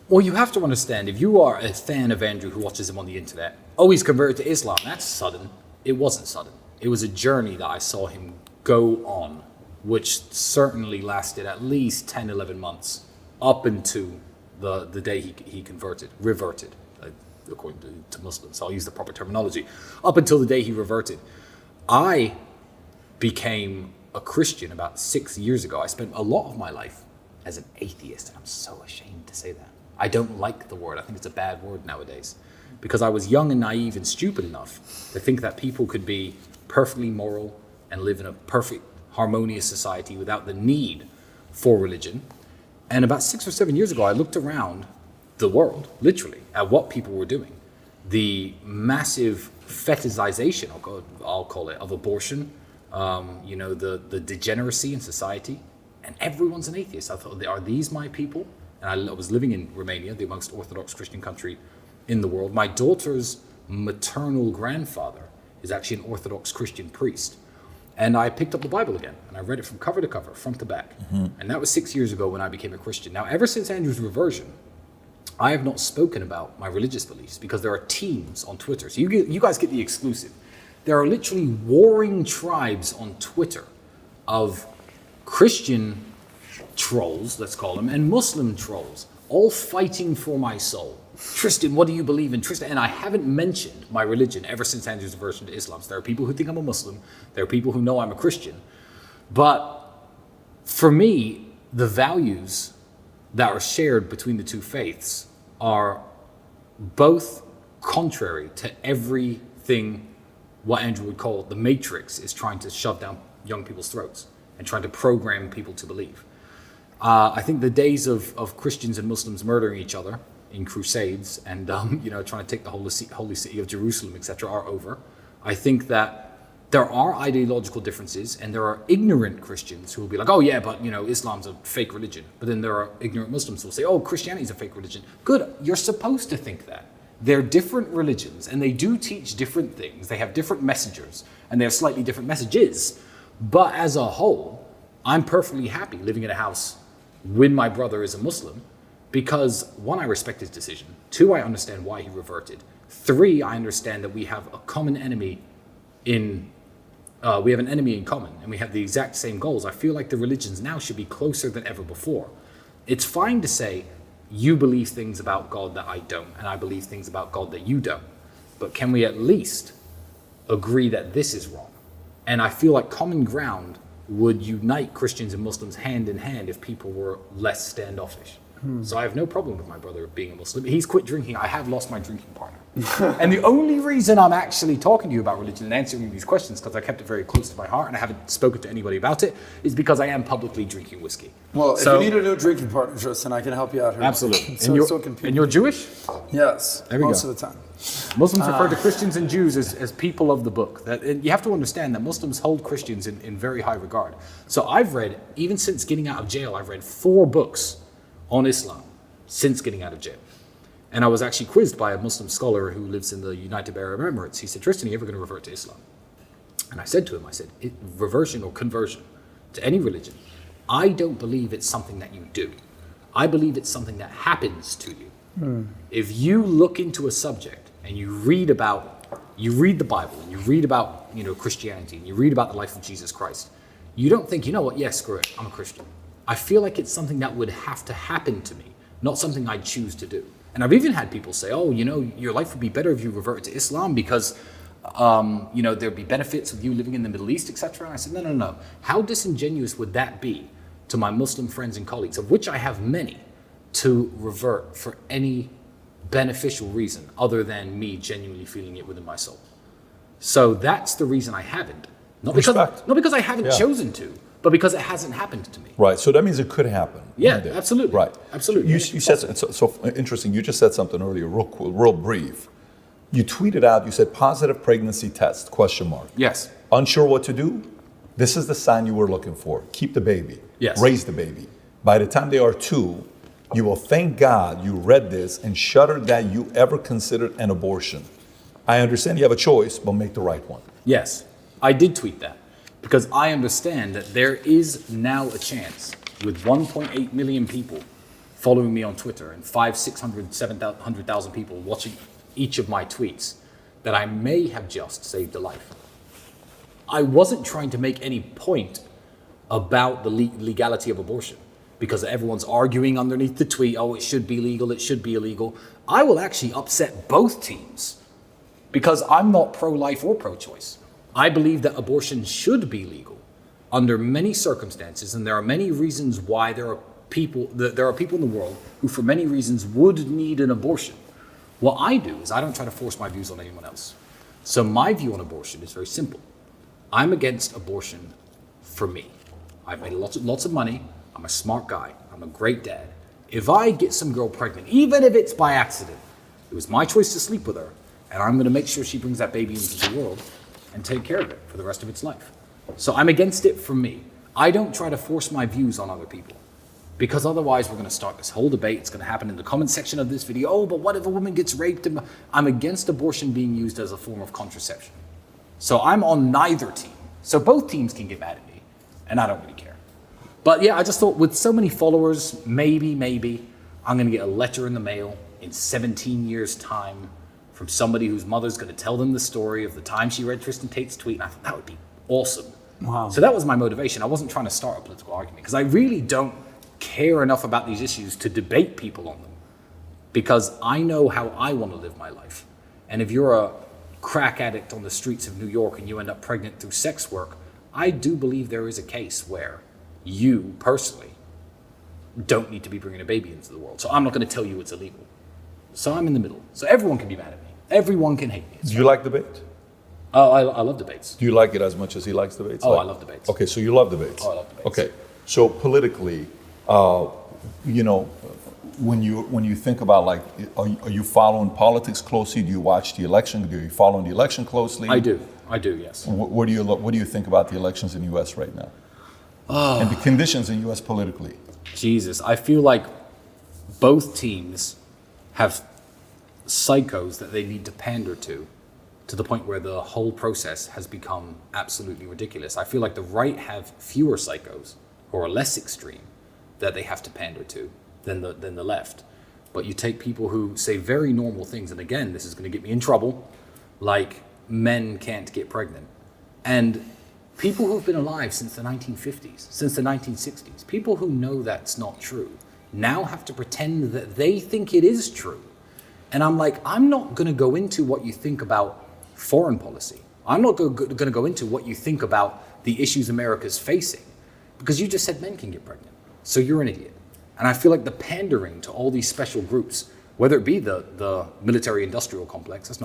Well, you have to understand, if you are a fan of Andrew who watches him on the internet, he's converted to Islam, that's sudden. It wasn't sudden. It was a journey that I saw him go on, which certainly lasted at least 10, 11 months up into the day he reverted, according to Muslims. So I'll use the proper terminology. Up until the day he reverted. I became a Christian about 6 years ago. I spent a lot of my life as an atheist, and I'm so ashamed to say that. I don't like the word. I think it's a bad word nowadays. Because I was young and naive and stupid enough to think that people could be perfectly moral and live in a perfect, harmonious society without the need for religion. And about 6 or 7 years ago, I looked around the world, literally, at what people were doing. The massive fetishization, I'll call it, of abortion, the degeneracy in society, and everyone's an atheist. I thought, are these my people? And I was living in Romania, the most Orthodox Christian country in the world. My daughter's maternal grandfather is actually an Orthodox Christian priest. And I picked up the Bible again, and I read it from cover to cover, front to back. And that was 6 years ago when I became a Christian. Now, ever since Andrew's reversion, I have not spoken about my religious beliefs because there are teams on Twitter. So you guys get the exclusive. There are literally warring tribes on Twitter of Christian trolls, let's call them, and Muslim trolls, all fighting for my soul. Tristan, what do you believe in? Tristan, and I haven't mentioned my religion ever since Andrew's reversion to Islam. So there are people who think I'm a Muslim. There are people who know I'm a Christian. But for me, the values that are shared between the two faiths are both contrary to everything what Andrew would call the matrix is trying to shove down young people's throats and trying to program people to believe. I think the days of Christians and Muslims murdering each other in crusades and trying to take the holy city of Jerusalem, etc., are over. I think that there are ideological differences, and there are ignorant Christians who will be like, oh yeah, but Islam's a fake religion. But then there are ignorant Muslims who will say, oh, Christianity's a fake religion. Good, you're supposed to think that. They're different religions, and they do teach different things. They have different messengers, and they have slightly different messages. But as a whole, I'm perfectly happy living in a house when my brother is a Muslim, because 1, I respect his decision. 2, I understand why he reverted. 3, I understand that we have a common enemy we have an enemy in common, and we have the exact same goals. I feel like the religions now should be closer than ever before. It's fine to say, you believe things about God that I don't, and I believe things about God that you don't. But can we at least agree that this is wrong? And I feel like common ground would unite Christians and Muslims hand in hand if people were less standoffish. So I have no problem with my brother being a Muslim. He's quit drinking. I have lost my drinking partner. And the only reason I'm actually talking to you about religion and answering these questions, because I kept it very close to my heart and I haven't spoken to anybody about it, is because I am publicly drinking whiskey. Well, if you need a new drinking partner, Tristan, I can help you out here. Absolutely. And you're Jewish? Yes, most of the time. Muslims refer to Christians and Jews as people of the book. And you have to understand that Muslims hold Christians in very high regard. So I've read, even since getting out of jail, I've read 4 books on Islam since getting out of jail. And I was actually quizzed by a Muslim scholar who lives in the United Arab Emirates. He said, Tristan, are you ever going to revert to Islam? And I said to him, reversion or conversion to any religion, I don't believe it's something that you do. I believe it's something that happens to you. If you look into a subject and you read the Bible, and you read about Christianity, and you read about the life of Jesus Christ, you don't think, you know what, yeah, screw it, I'm a Christian. I feel like it's something that would have to happen to me, not something I'd choose to do. And I've even had people say, oh, you know, your life would be better if you reverted to Islam because, you know, there'd be benefits of you living in the Middle East, etc. And I said, no. How disingenuous would that be to my Muslim friends and colleagues, of which I have many, to revert for any beneficial reason other than me genuinely feeling it within my soul? So that's the reason I haven't. Not because I haven't chosen to, but because it hasn't happened to me. Right. So that means it could happen. Yeah, absolutely. Right. Absolutely. You said so interesting. You just said something earlier, real brief. You tweeted out. You said positive pregnancy test ? Yes. Unsure what to do. This is the sign you were looking for. Keep the baby. Yes. Raise the baby. By the time they are 2, you will thank God you read this and shudder that you ever considered an abortion. I understand you have a choice, but make the right one. Yes, I did tweet that because I understand that there is now a chance with 1.8 million people following me on Twitter and 500,000, 600,000, 700,000 people watching each of my tweets that I may have just saved a life. I wasn't trying to make any point about the legality of abortion because everyone's arguing underneath the tweet, oh, it should be legal, it should be illegal. I will actually upset both teams because I'm not pro-life or pro-choice. I believe that abortion should be legal under many circumstances, and there are many reasons why there are people in the world who for many reasons would need an abortion. What I do is I don't try to force my views on anyone else. So my view on abortion is very simple. I'm against abortion for me. I've made lots of money. I'm a smart guy. I'm a great dad. If I get some girl pregnant, even if it's by accident, it was my choice to sleep with her, and I'm going to make sure she brings that baby into the world and take care of it for the rest of its life. So I'm against it for me. I don't try to force my views on other people because otherwise we're going to start this whole debate. It's going to happen in the comment section of this video. Oh, but what if a woman gets raped? I'm against abortion being used as a form of contraception. So I'm on neither team. So both teams can get mad at me, and I don't really care. But yeah, I just thought with so many followers, maybe I'm going to get a letter in the mail in 17 years' time from somebody whose mother's going to tell them the story of the time she read Tristan Tate's tweet, and I thought that would be awesome. Wow. So that was my motivation. I wasn't trying to start a political argument because I really don't care enough about these issues to debate people on them because I know how I want to live my life. And if you're a crack addict on the streets of New York and you end up pregnant through sex work, I do believe there is a case where you personally don't need to be bringing a baby into the world. So I'm not going to tell you it's illegal. So I'm in the middle. So everyone can be mad at me. Everyone can hate me. Do you like debate? Oh, I love debates. Do you like it as much as he likes debates? Oh, I love debates. Okay, so you love debates. Oh, I love debates. Okay, so politically, you know, when you think about like, are you following politics closely? Do you watch the election? Do you follow the election closely? I do, yes. What do you think about the elections in the U.S. right now? And the conditions in U.S. politically? Jesus, I feel like both teams have psychos that they need to pander to the point where the whole process has become absolutely ridiculous. I feel like the right have fewer psychos who are less extreme that they have to pander to than the left. But you take people who say very normal things, and again, this is going to get me in trouble, like men can't get pregnant. And people who've been alive since the 1950s, since the 1960s, people who know that's not true, now have to pretend that they think it is true. And I'm like, I'm not going to go into what you think about foreign policy. I'm not going to go into what you think about the issues America's facing, because you just said men can get pregnant. So you're an idiot. And I feel like the pandering to all these special groups, whether it be the military-industrial complex, let's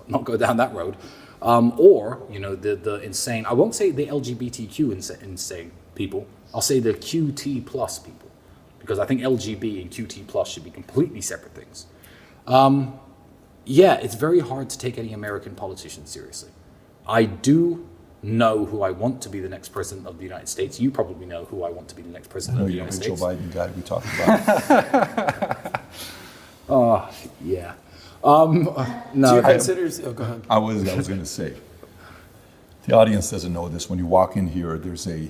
not go down that road, or you know the insane, I won't say the LGBTQ insane people, I'll say the QT plus people, because I think LGB and QT plus should be completely separate things. Yeah, it's very hard to take any American politician seriously. I do know who I want to be the next president of the United States. You probably know who I want to be the next president of the United States. Joe Biden guy we talked about. Oh, yeah. No. Do you consider? Oh, go ahead. I was going to say, the audience doesn't know this. When you walk in here, there's a,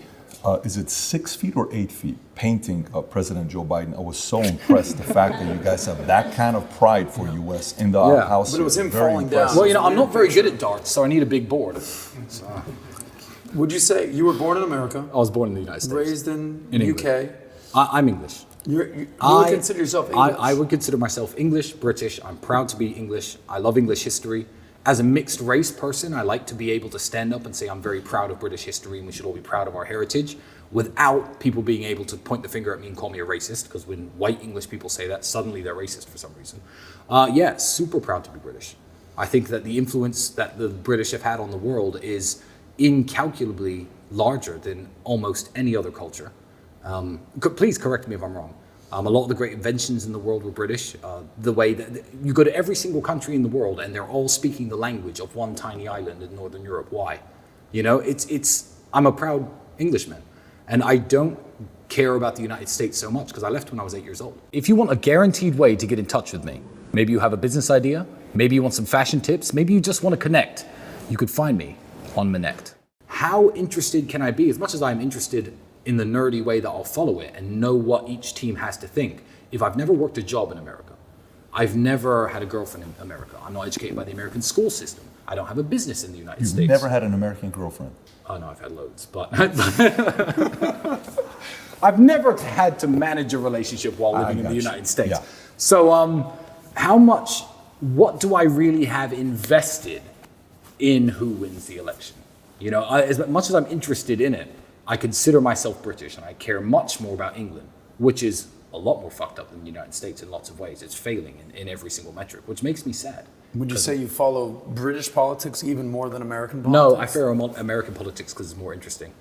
is it 6 feet or 8 feet, painting of President Joe Biden. I was so impressed the fact that you guys have that kind of pride for U.S. in the house. But it was him Very falling impressive. down. Well, you know, I'm not very good at darts, so I need a big board. So. Would you say you were born in America, I was born in the United States. raised in England. UK? I'm English. You would consider yourself English? I would consider myself English, British. I'm proud to be English. I love English history. As a mixed race person, I like to be able to stand up and say I'm very proud of British history and we should all be proud of our heritage without people being able to point the finger at me and call me a racist, because when white English people say that, suddenly they're racist for some reason. Yeah, super proud to be British. I think that the influence that the British have had on the world is incalculably larger than almost any other culture. Please correct me if I'm wrong. A lot of the great inventions in the world were British. The way that you go to every single country in the world and they're all speaking the language of one tiny island in Northern Europe. Why? You know, I'm a proud Englishman, and I don't care about the United States so much because I left when I was 8 years old. If you want a guaranteed way to get in touch with me, maybe you have a business idea, maybe you want some fashion tips, maybe you just want to connect, you could find me on Manect. How interested can I be? As much as I'm interested in the nerdy way that I'll follow it and know what each team has to think, if I've never worked a job in America, I've never had a girlfriend in America, I'm not educated by the American school system, I don't have a business in the United States. You've never had an American girlfriend? Oh no, I've had loads, but I've never had to manage a relationship while living in the United States. Yeah. So what do I really have invested in who wins the election? You know, as much as I'm interested in it, I consider myself British and I care much more about England, which is a lot more fucked up than the United States in lots of ways. It's failing in every single metric, which makes me sad. Would you say you follow British politics even more than American politics? No, I fear American politics because it's more interesting.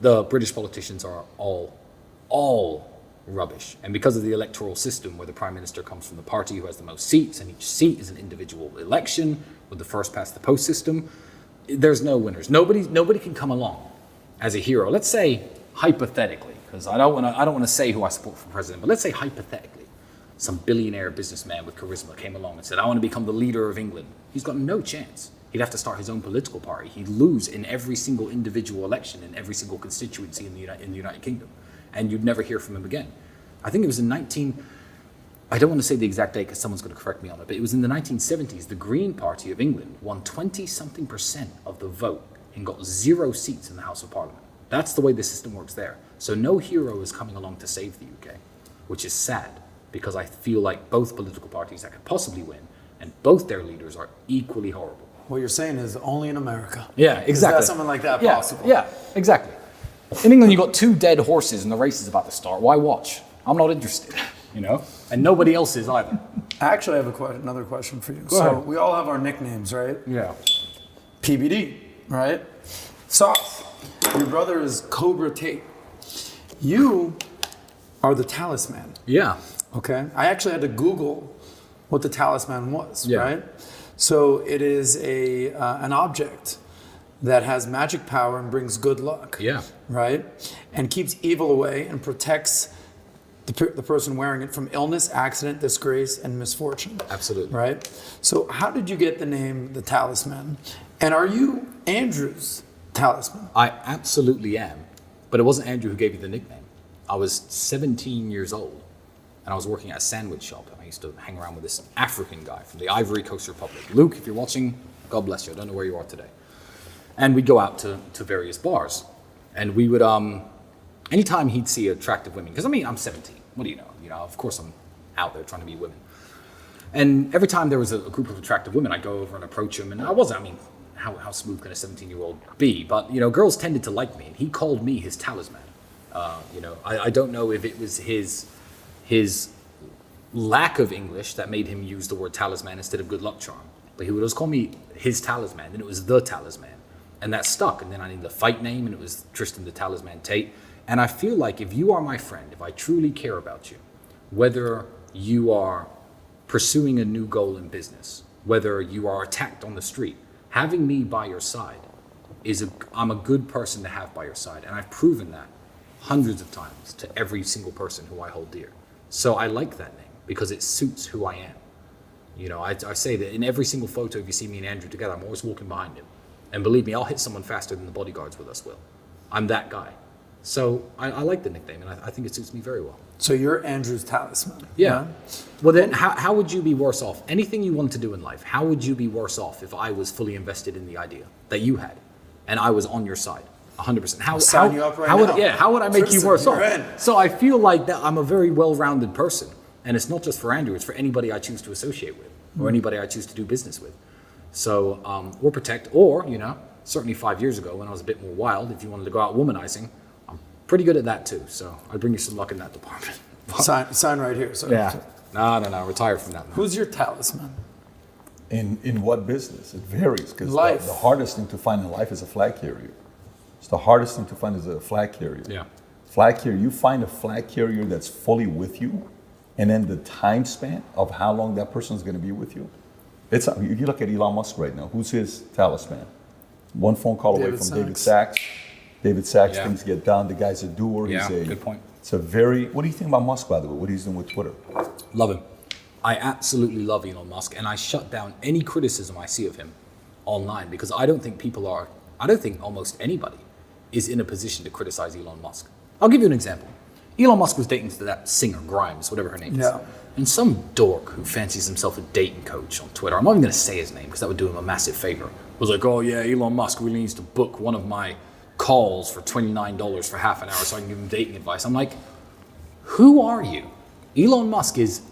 The British politicians are all rubbish. And because of the electoral system where the Prime Minister comes from the party who has the most seats, and each seat is an individual election with the first past the post system, there's no winners. Nobody can come along as a hero. Let's say hypothetically, because I don't want to say who I support for president, but let's say hypothetically, some billionaire businessman with charisma came along and said, I want to become the leader of England. He's got no chance. He'd have to start his own political party. He'd lose in every single individual election in every single constituency in the United Kingdom. And you'd never hear from him again. I think it was I don't want to say the exact date because someone's going to correct me on it, but it was in the 1970s, the Green Party of England won 20-something% of the vote and got 0 seats in the House of Parliament. That's the way the system works there. So no hero is coming along to save the UK, which is sad because I feel like both political parties that could possibly win and both their leaders are equally horrible. What you're saying is only in America. Yeah, exactly. Is that something like that possible? Yeah, exactly. In England, you got 2 dead horses and the race is about to start. Why watch? I'm not interested, you know? And nobody else is either. I actually have another question for you. Go ahead. We all have our nicknames, right? Yeah. PBD, right? Sauce. Your brother is Cobra Tate. You are the talisman. Yeah. Okay. I actually had to Google what the talisman was, Yeah. right? So it is an object that has magic power and brings good luck. Yeah. Right? And keeps evil away and protects the person wearing it from illness, accident, disgrace, and misfortune. Absolutely. Right? So how did you get the name the talisman? And are you Andrew's talisman? I absolutely am. But it wasn't Andrew who gave me the nickname. I was 17 years old and I was working at a sandwich shop. And I used to hang around with this African guy from the Ivory Coast Republic. Luke, if you're watching, God bless you. I don't know where you are today. And we'd go out to various bars. And we would, anytime he'd see attractive women, because I mean, I'm 17. What do you know? You know, of course I'm out there trying to meet women. And every time there was a group of attractive women, I'd go over and approach them. And how smooth can a 17-year-old be? But, you know, girls tended to like me. And he called me his talisman. You know, I don't know if it was his lack of English that made him use the word talisman instead of good luck charm. But he would always call me his talisman, and it was the talisman. And that stuck. And then I needed a fight name, and it was Tristan the Talisman Tate. And I feel like if you are my friend, if I truly care about you, whether you are pursuing a new goal in business, whether you are attacked on the street, having me by your side I'm a good person to have by your side. And I've proven that hundreds of times to every single person who I hold dear. So I like that name because it suits who I am. You know, I say that in every single photo, if you see me and Andrew together, I'm always walking behind him. And believe me, I'll hit someone faster than the bodyguards with us will. I'm that guy. So I like the nickname, and I think it suits me very well. So you're Andrew's talisman. Yeah. Well, then how would you be worse off? Anything you want to do in life, how would you be worse off if I was fully invested in the idea that you had and I was on your side? 100%. I'll sign you up right now. How would I make you worse off? in. So I feel like that I'm a very well-rounded person. And it's not just for Andrew, it's for anybody I choose to associate with or anybody I choose to do business with. So, or protect, or, certainly 5 years ago when I was a bit more wild, if you wanted to go out womanizing, I'm pretty good at that too. So I'd bring you some luck in that department. Sign right here. So. Yeah. No, retire from that. Man. Who's your talisman? In what business? It varies, because Life. the hardest thing to find in life is a flag carrier. It's the hardest thing to find is a flag carrier. Yeah. Flag carrier, you find a flag carrier that's fully with you, and then the time span of how long that person is going to be with you. You look at Elon Musk right now. Who's his talisman? One phone call away from David Sachs. David Sachs, things get done. The guy's a doer. Yeah, good point. What do you think about Musk, by the way? What he's doing with Twitter? Love him. I absolutely love Elon Musk, and I shut down any criticism I see of him online because I don't think almost anybody is in a position to criticize Elon Musk. I'll give you an example. Elon Musk was dating that singer, Grimes, whatever her name is. Yeah. And some dork who fancies himself a dating coach on Twitter, I'm not even going to say his name because that would do him a massive favor, was like, oh yeah, Elon Musk really needs to book one of my calls for $29 for half an hour so I can give him dating advice. I'm like, who are you? Elon Musk is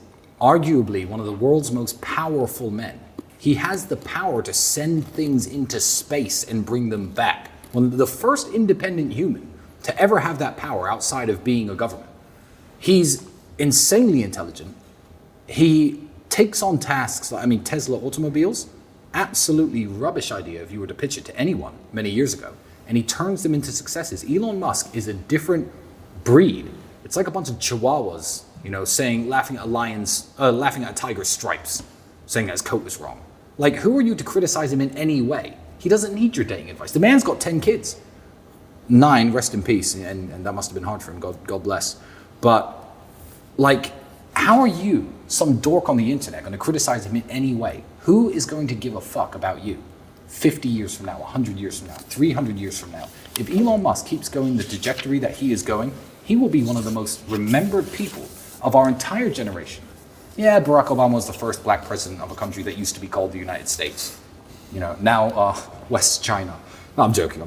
arguably one of the world's most powerful men. He has the power to send things into space and bring them back. One of the first independent human to ever have that power outside of being a government. He's insanely intelligent. He takes on tasks, Tesla automobiles, absolutely rubbish idea if you were to pitch it to anyone many years ago. And he turns them into successes. Elon Musk is a different breed. It's like a bunch of chihuahuas, laughing at a tiger's stripes, saying that his coat was wrong. Like, who are you to criticize him in any way? He doesn't need your dating advice. The man's got 10 kids. 9, rest in peace, and that must have been hard for him, God bless. But, how are you, some dork on the internet, going to criticize him in any way? Who is going to give a fuck about you 50 years from now, 100 years from now, 300 years from now? If Elon Musk keeps going the trajectory that he is going, he will be one of the most remembered people of our entire generation. Yeah, Barack Obama was the first black president of a country that used to be called the United States. Now West China. No, I'm joking.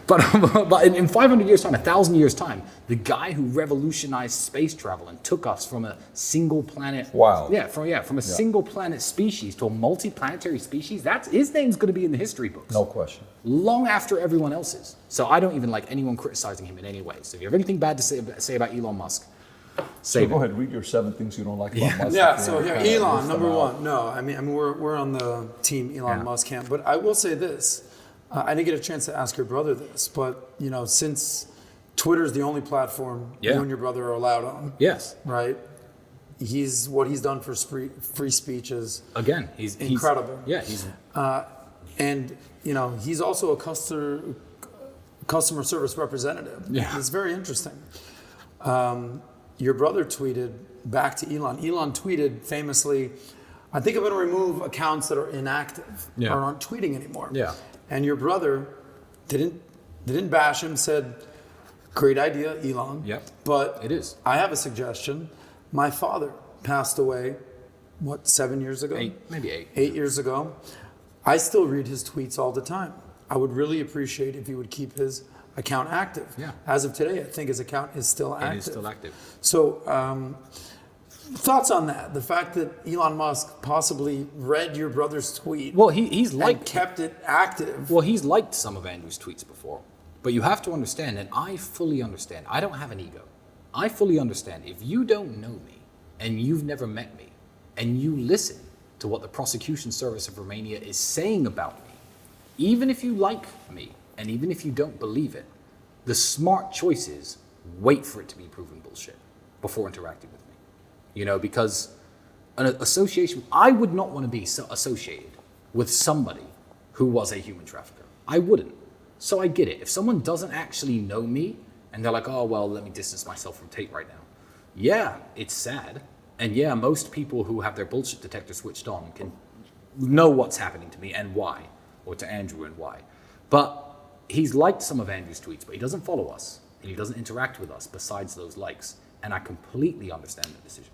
But in 500 years' time, 1,000 years' time, the guy who revolutionized space travel and took us from a single planet, wow, from a single planet species to a multi-planetary species, his name's going to be in the history books. No question. Long after everyone else's. So I don't even like anyone criticizing him in any way. So if you have anything bad to say about Elon Musk, go ahead, read your 7 things you don't like about Musk. Yeah, so here, Elon, number one. No, we're on the team Elon Musk camp. But I will say this. I didn't get a chance to ask your brother this, but since Twitter's the only platform you and your brother are allowed on. Yes. Right? What he's done for free speech is he's incredible. He's he's also a customer service representative. Yeah. It's very interesting. Your brother tweeted back to Elon. Elon tweeted famously, I think I'm going to remove accounts that are inactive or aren't tweeting anymore. Yeah. And your brother didn't bash him, said, great idea, Elon. Yep. But it is. I have a suggestion. My father passed away, 7 years ago? 8, maybe 8. 8 years ago. I still read his tweets all the time. I would really appreciate if he would keep his account active. Yeah. As of today, I think his account is still active. It is still active. So, thoughts on that? The fact that Elon Musk possibly read your brother's tweet. Well, he's kept it active. Well, he's liked some of Andrew's tweets before. But you have to understand, and I fully understand, I don't have an ego. I fully understand if you don't know me and you've never met me and you listen to what the prosecution service of Romania is saying about me, even if you like me and even if you don't believe it, the smart choice is wait for it to be proven bullshit before interacting with me. Because an association, I would not want to be associated with somebody who was a human trafficker. I wouldn't. So I get it. If someone doesn't actually know me and they're like, oh, well, let me distance myself from Tate right now. Yeah, it's sad. And yeah, most people who have their bullshit detector switched on can know what's happening to me and why, or to Andrew and why. But he's liked some of Andrew's tweets, but he doesn't follow us and he doesn't interact with us besides those likes. And I completely understand the decision.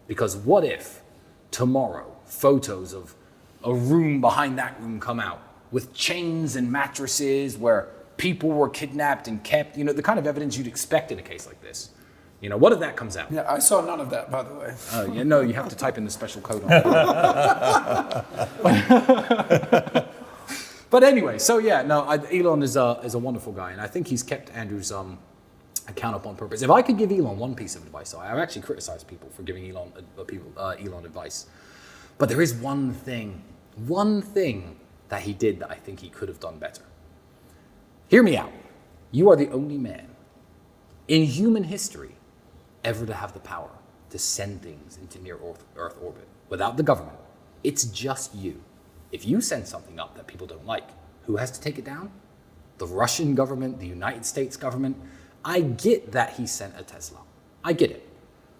Because what if tomorrow photos of a room behind that room come out with chains and mattresses where people were kidnapped and kept, you know, the kind of evidence you'd expect in a case like this. You know, what if that comes out? Yeah, I saw none of that, by the way. Oh, yeah, no, you have to type in the special code on it. But anyway, so yeah, no, Elon is a wonderful guy, and I think he's kept Andrew's account up on purpose. If I could give Elon one piece of advice, I've actually criticized people for giving Elon advice, but there is one thing that he did that I think he could have done better. Hear me out. You are the only man in human history ever to have the power to send things into near Earth orbit without the government. It's just you. If you send something up that people don't like, who has to take it down? The Russian government, the United States government. I get that he sent a Tesla. I get it.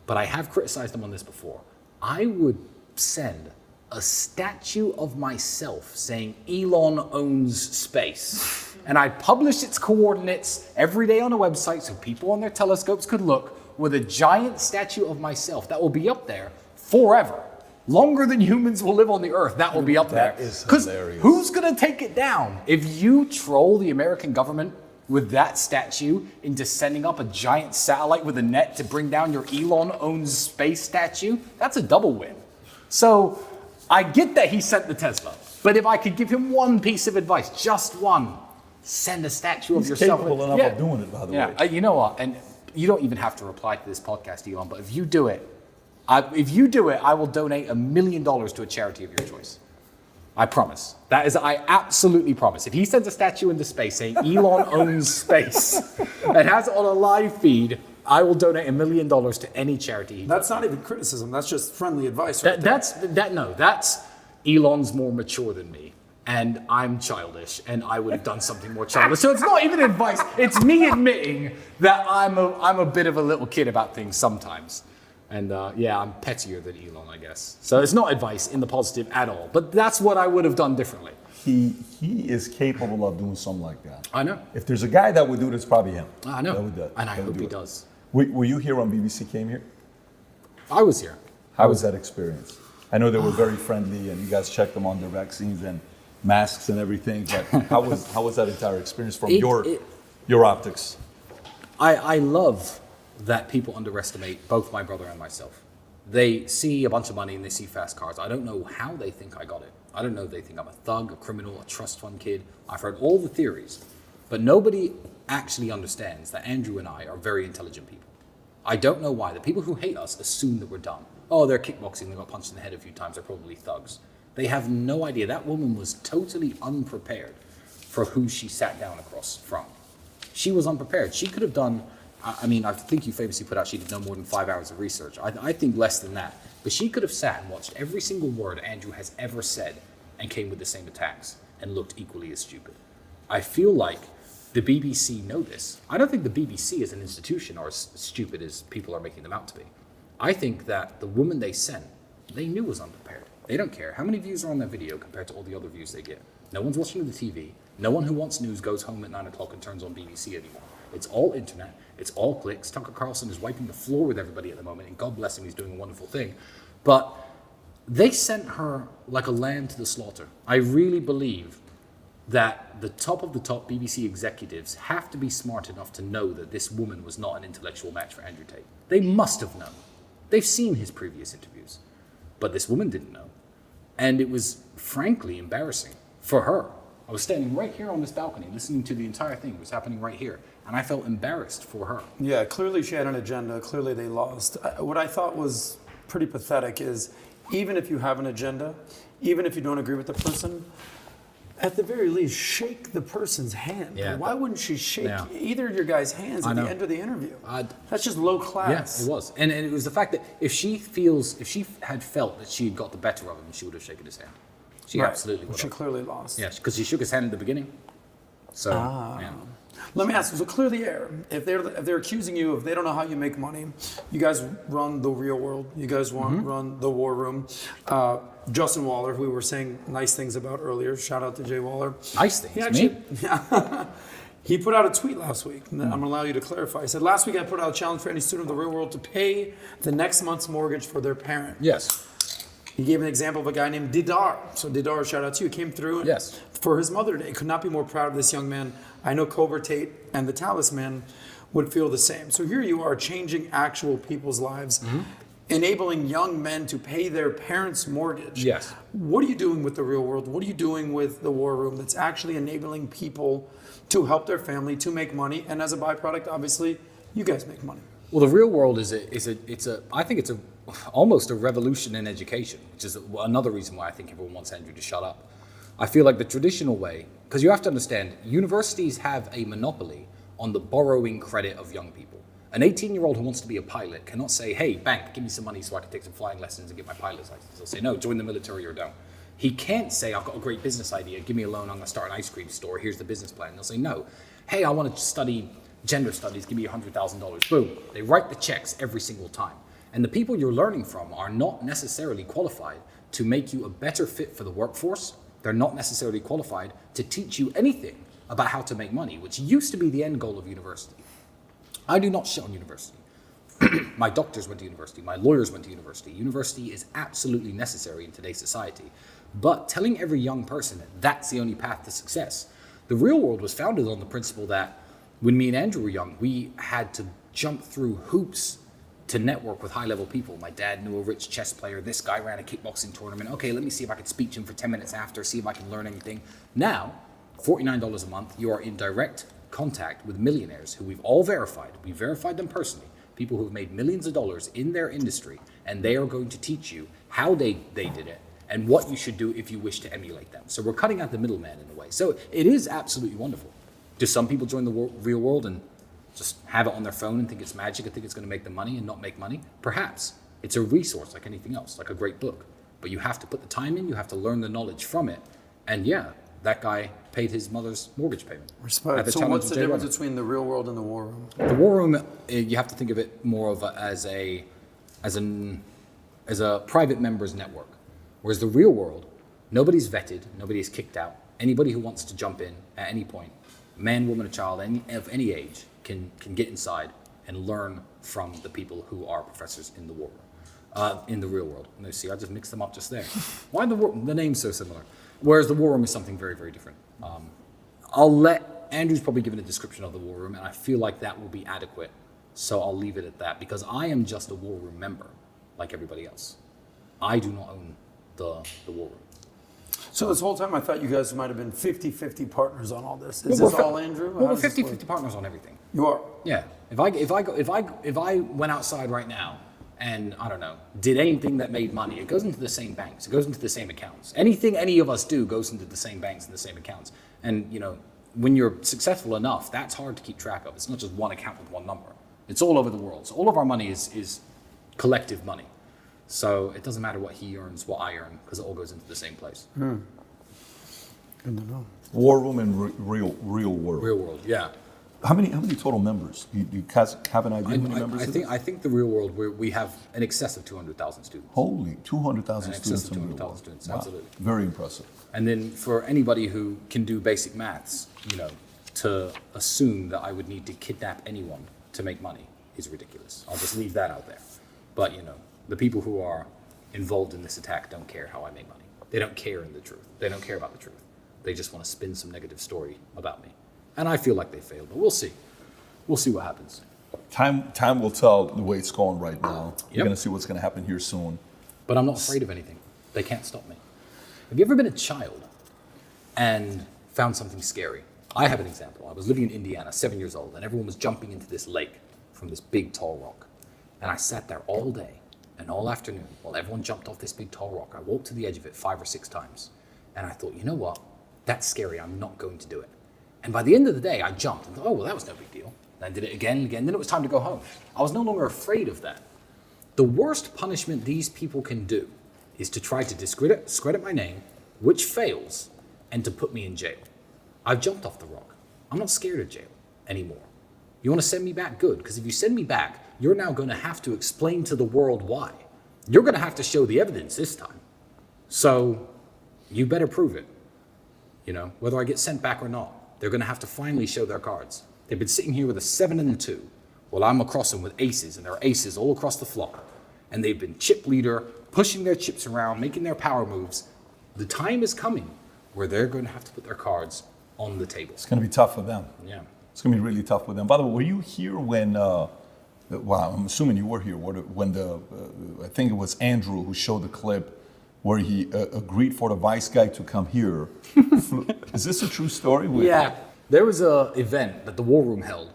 But I have criticized him on this before. I would send a statue of myself saying Elon owns space. And I'd publish its coordinates every day on a website so people on their telescopes could look, with a giant statue of myself that will be up there forever. Longer than humans will live on the earth, that will be up there. That is Because hilarious. who's going to take it down? If you troll the American government with that statue into sending up a giant satellite with a net to bring down your Elon owns space statue, that's a double win. So I get that he sent the Tesla, but if I could give him one piece of advice, just one, send a statue of He's yourself. capable enough of doing it, by the way. You know what? And you don't even have to reply to this podcast, Elon, but if you do it, I will donate $1 million to a charity of your choice. I promise. I absolutely promise. If he sends a statue into space saying Elon owns space and has it on a live feed, I will donate $1 million to any charity. That's not even criticism. That's just friendly advice. Right That's Elon's more mature than me. And I'm childish, and I would have done something more childish. So it's not even advice. It's me admitting that I'm a bit of a little kid about things sometimes. And yeah, I'm pettier than Elon, I guess. So it's not advice in the positive at all. But that's what I would have done differently. He is capable of doing something like that. I know. If there's a guy that would do it, it's probably him. I know. That would do it. And I That would hope do he it. does. Were you here when BBC came here? I was here. How was that experience? I know they were very friendly, and you guys checked them on their vaccines and masks and everything. But how was that entire experience from your optics? I love that people underestimate both my brother and myself. They see a bunch of money and they see fast cars. I don't know how they think I got it. I don't know if they think I'm a thug, a criminal, a trust fund kid. I've heard all the theories, but nobody actually understands that Andrew and I are very intelligent people. I don't know why. The people who hate us assume that we're dumb. Oh, they're kickboxing, they got punched in the head a few times, they're probably thugs. They have no idea. That woman was totally unprepared for who she sat down across from. She was unprepared. She could have done, I mean, I think you famously put out she did no more than 5 hours of research. I think less than that. But she could have sat and watched every single word Andrew has ever said and came with the same attacks and looked equally as stupid. I feel like the BBC know this. I don't think the BBC as an institution are as stupid as people are making them out to be. I think that the woman they sent, they knew was unprepared. They don't care how many views are on that video compared to all the other views they get. No one's watching the TV. No one who wants news goes home at 9 o'clock and turns on BBC anymore. It's all internet. It's all clicks. Tucker Carlson is wiping the floor with everybody at the moment, and God bless him, he's doing a wonderful thing. But they sent her like a lamb to the slaughter. I really believe that the top of the top BBC executives have to be smart enough to know that this woman was not an intellectual match for Andrew Tate. They must have known. They've seen his previous interviews. But this woman didn't know. And it was frankly embarrassing for her. I was standing right here on this balcony listening to the entire thing. It was happening right here. And I felt embarrassed for her. Yeah, clearly she had an agenda. Clearly they lost. What I thought was pretty pathetic is even if you have an agenda, even if you don't agree with the person, at the very least, shake the person's hand. Yeah, why wouldn't she shake either of your guys' hands at the end of the interview? That's just low class. Yeah, it was. And it was the fact that if she had felt that she had got the better of him, she would have shaken his hand. She absolutely would have. She clearly lost. Yeah, because she shook his hand in the beginning. So, yeah. Let me ask you, so clear the air. If they're accusing you of they don't know how you make money, you guys run the real world. You guys run the war room. Justin Waller, who we were saying nice things about earlier. Shout out to Jay Waller. Nice things, me? He put out a tweet last week. I'm going to allow you to clarify. He said, last week I put out a challenge for any student of the real world to pay the next month's mortgage for their parent. Yes. He gave an example of a guy named Didar. So Didar, shout out to you, came through. Yes. for his Mother Day. Could not be more proud of this young man. I know Culver Tate and the Talisman would feel the same. So here you are changing actual people's lives, enabling young men to pay their parents' mortgage. Yes. What are you doing with the real world? What are you doing with the War Room that's actually enabling people to help their family, to make money? And as a byproduct, obviously, you guys make money. Well, the real world I think it's almost a revolution in education, which is another reason why I think everyone wants Andrew to shut up. I feel like the traditional way, because you have to understand, universities have a monopoly on the borrowing credit of young people. An 18-year-old who wants to be a pilot cannot say, hey, bank, give me some money so I can take some flying lessons and get my pilot's license. They'll say, no, join the military or don't. He can't say, I've got a great business idea, give me a loan, I'm gonna start an ice cream store, here's the business plan. They'll say, no, hey, I want to study gender studies, give me $100,000. Boom, they write the checks every single time. And the people you're learning from are not necessarily qualified to make you a better fit for the workforce. They're not necessarily qualified to teach you anything about how to make money, which used to be the end goal of university. I do not shit on university. My doctors went to university, my lawyers went to university. University is absolutely necessary in today's society. But telling every young person that that's the only path to success. The real world was founded on the principle that when me and Andrew were young, we had to jump through hoops to network with high-level people. My dad knew a rich chess player. This guy ran a kickboxing tournament. Okay, let me see if I could speak to him for 10 minutes after, see if I can learn anything. Now, $49 a month, you are in direct contact with millionaires who we've all verified. We verified them personally. People who have made millions of dollars in their industry, and they are going to teach you how they did it and what you should do if you wish to emulate them. So we're cutting out the middleman in a way. So it is absolutely wonderful. Do some people join the real world and just have it on their phone and think it's magic and think it's going to make them money and not make money? Perhaps. It's a resource like anything else, like a great book. But you have to put the time in, you have to learn the knowledge from it. And yeah, that guy paid his mother's mortgage payment. Respect. So what's the difference between the real world and the War Room? The War Room, you have to think of it more of as a private members network. Whereas the real world, nobody's vetted, nobody's kicked out. Anybody who wants to jump in at any point, man, woman, or child, of any age, can get inside and learn from the people who are professors in the War Room, in the real world. And see, I just mixed them up just there. Why the name's so similar? Whereas the War Room is something very, very different. I'll let Andrew's probably given a description of the War Room, and I feel like that will be adequate. So I'll leave it at that because I am just a War Room member, like everybody else. I do not own the War Room. So this whole time I thought you guys might have been 50-50 partners on all this. Is this all Andrew? Well, we're 50-50 partners on everything. You are? Yeah. If I went outside right now and I don't know, did anything that made money, it goes into the same banks, it goes into the same accounts. Anything any of us do goes into the same banks and the same accounts. And you know, when you're successful enough, that's hard to keep track of. It's not just one account with one number. It's all over the world. So all of our money is collective money. So it doesn't matter what he earns, what I earn, because it all goes into the same place. Good to know. War Room and real world. Real world, yeah. How many total members? You guys have an idea how many members? I think the real world we have an excess of 200,000 students. Holy, 200,000 students. Excess of 200,000 students, Wow. absolutely. Very impressive. And then for anybody who can do basic maths, you know, to assume that I would need to kidnap anyone to make money is ridiculous. I'll just leave that out there. But you know, the people who are involved in this attack don't care how I make money. They don't care in the truth. They don't care about the truth. They just want to spin some negative story about me. And I feel like they failed, but we'll see. We'll see what happens. Time will tell the way it's going right now. Yep. You're going to see what's going to happen here soon. But I'm not afraid of anything. They can't stop me. Have you ever been a child and found something scary? I have an example. I was living in Indiana, 7 years old, and everyone was jumping into this lake from this big tall rock. And I sat there all day and all afternoon while everyone jumped off this big tall rock. I walked to the edge of it 5 or 6 times. And I thought, you know what? That's scary. I'm not going to do it. And by the end of the day, I jumped and thought, oh, well, that was no big deal. And I did it again and again. Then it was time to go home. I was no longer afraid of that. The worst punishment these people can do is to try to discredit my name, which fails, and to put me in jail. I've jumped off the rock. I'm not scared of jail anymore. You want to send me back? Good, because if you send me back, you're now going to have to explain to the world why. You're going to have to show the evidence this time. So you better prove it. You know, whether I get sent back or not, they're going to have to finally show their cards. They've been sitting here with a 7 and a 2. Well, I'm across them with aces, and there are aces all across the floor. And they've been chip leader, pushing their chips around, making their power moves. The time is coming where they're going to have to put their cards on the table. It's going to be tough for them. Yeah. It's going to be really tough for them. By the way, were you here when, well, I'm assuming you were here, when I think it was Andrew who showed the clip where he agreed for the Vice guy to come here. Is this a true story? Yeah. There was an event that the War Room held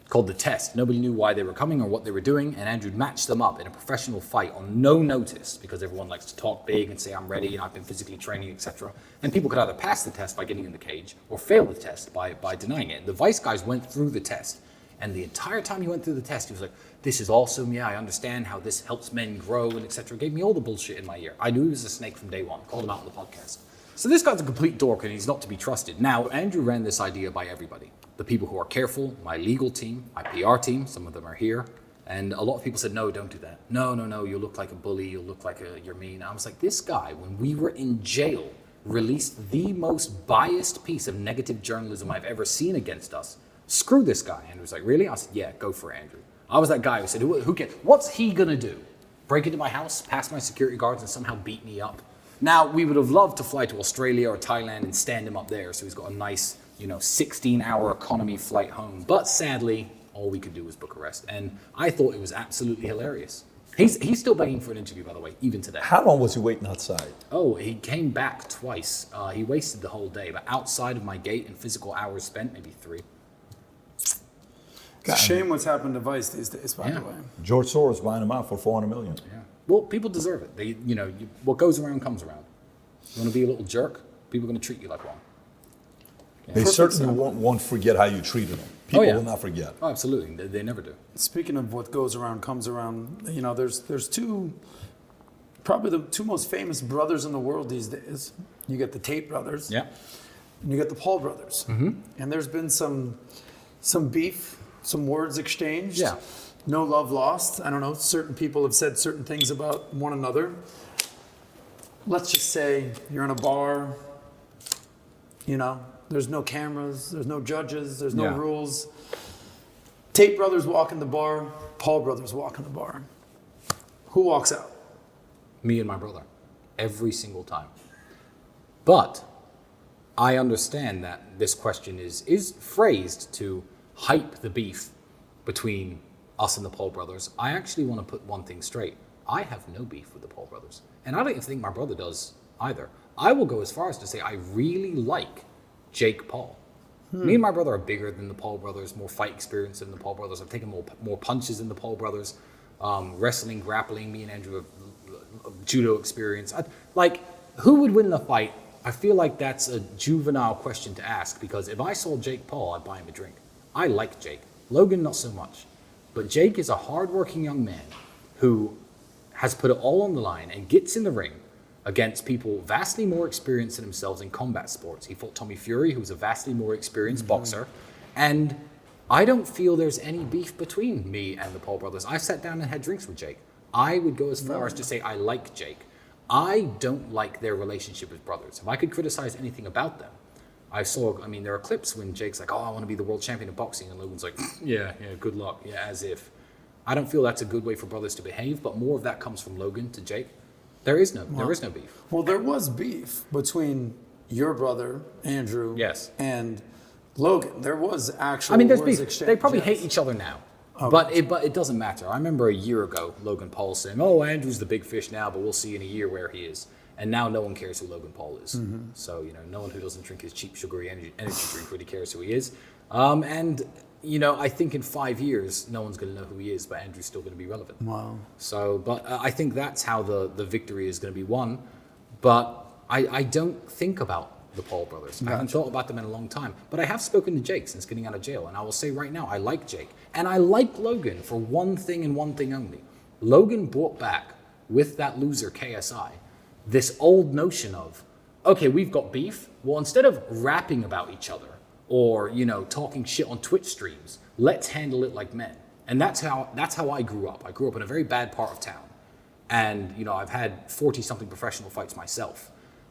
called The Test. Nobody knew why they were coming or what they were doing, and Andrew matched them up in a professional fight on no notice, because everyone likes to talk big and say, I'm ready and I've been physically training, etc. And people could either pass the test by getting in the cage or fail the test by denying it. And the Vice guys went through the test, and the entire time he went through the test, he was like, this is awesome, yeah, I understand how this helps men grow, and etc. Gave me all the bullshit in my ear. I knew he was a snake from day one, called him out on the podcast. So this guy's a complete dork and he's not to be trusted. Now, Andrew ran this idea by everybody. The people who are careful, my legal team, my PR team, some of them are here. And a lot of people said, no, don't do that. No, you'll look like a bully, you'll look like you're mean. I was like, this guy, when we were in jail, released the most biased piece of negative journalism I've ever seen against us. Screw this guy. Andrew was like, really? I said, yeah, go for it, Andrew. I was that guy who said, who cares? What's he gonna do? Break into my house, pass my security guards, and somehow beat me up? Now, we would have loved to fly to Australia or Thailand and stand him up there, so he's got a nice, 16-hour economy flight home. But sadly, all we could do was Bucharest, and I thought it was absolutely hilarious. He's still begging for an interview, by the way, even today. How long was he waiting outside? Oh, he came back twice. He wasted the whole day, but outside of my gate in physical hours spent, maybe 3. It's a shame what's happened to Vice these days, by the way. George Soros buying him out for $400 million. Yeah. Well, people deserve it. They, what goes around comes around. You want to be a little jerk? People are going to treat you like one. Yeah. They certainly won't forget how you treated them. People will not forget. Oh, absolutely. They never do. Speaking of what goes around comes around, there's probably the two most famous brothers in the world these days. You get the Tate brothers. Yeah. And you get the Paul brothers. Mm-hmm. And there's been some beef, some words exchanged. Yeah. No love lost. I don't know. Certain people have said certain things about one another. Let's just say you're in a bar, there's no cameras, there's no judges, there's no rules. Tate brothers walk in the bar, Paul brothers walk in the bar. Who walks out? Me and my brother. Every single time. But I understand that this question is phrased to hype the beef between us and the Paul brothers. I actually want to put one thing straight. I have no beef with the Paul brothers. And I don't even think my brother does either. I will go as far as to say I really like Jake Paul. Me and my brother are bigger than the Paul brothers, more fight experience than the Paul brothers. I've taken more punches than the Paul brothers. Wrestling, grappling, me and Andrew have judo experience. Who would win the fight? I feel like that's a juvenile question to ask, because if I saw Jake Paul, I'd buy him a drink. I like Jake. Logan, not so much. But Jake is a hardworking young man who has put it all on the line and gets in the ring against people vastly more experienced than themselves in combat sports. He fought Tommy Fury, who's a vastly more experienced boxer. And I don't feel there's any beef between me and the Paul brothers. I sat down and had drinks with Jake. I would go as far as to say I like Jake. I don't like their relationship as brothers. If I could criticize anything about them, there are clips when Jake's like, oh, I want to be the world champion of boxing. And Logan's like, yeah, good luck. Yeah, as if. I don't feel that's a good way for brothers to behave, but more of that comes from Logan to Jake. There is no beef. Well, there was beef between your brother, Andrew, and Logan. There was actual there's words beef. exchange. They probably hate each other now. But it doesn't matter. I remember a year ago, Logan Paul saying, oh, Andrew's the big fish now, but we'll see in a year where he is. And now no one cares who Logan Paul is. Mm-hmm. So, no one who doesn't drink his cheap sugary energy drink really cares who he is. I think in 5 years, no one's going to know who he is, but Andrew's still going to be relevant. Wow. So, but I think that's how the victory is going to be won. But I don't think about the Paul brothers. Gotcha. I haven't thought about them in a long time. But I have spoken to Jake since getting out of jail. And I will say right now, I like Jake. And I like Logan for one thing and one thing only. Logan brought back, with that loser KSI, this old notion of, okay, we've got beef. Well, instead of rapping about each other, or talking shit on Twitch streams, let's handle it like men. And that's how I grew up. I grew up in a very bad part of town, and I've had 40-something professional fights myself.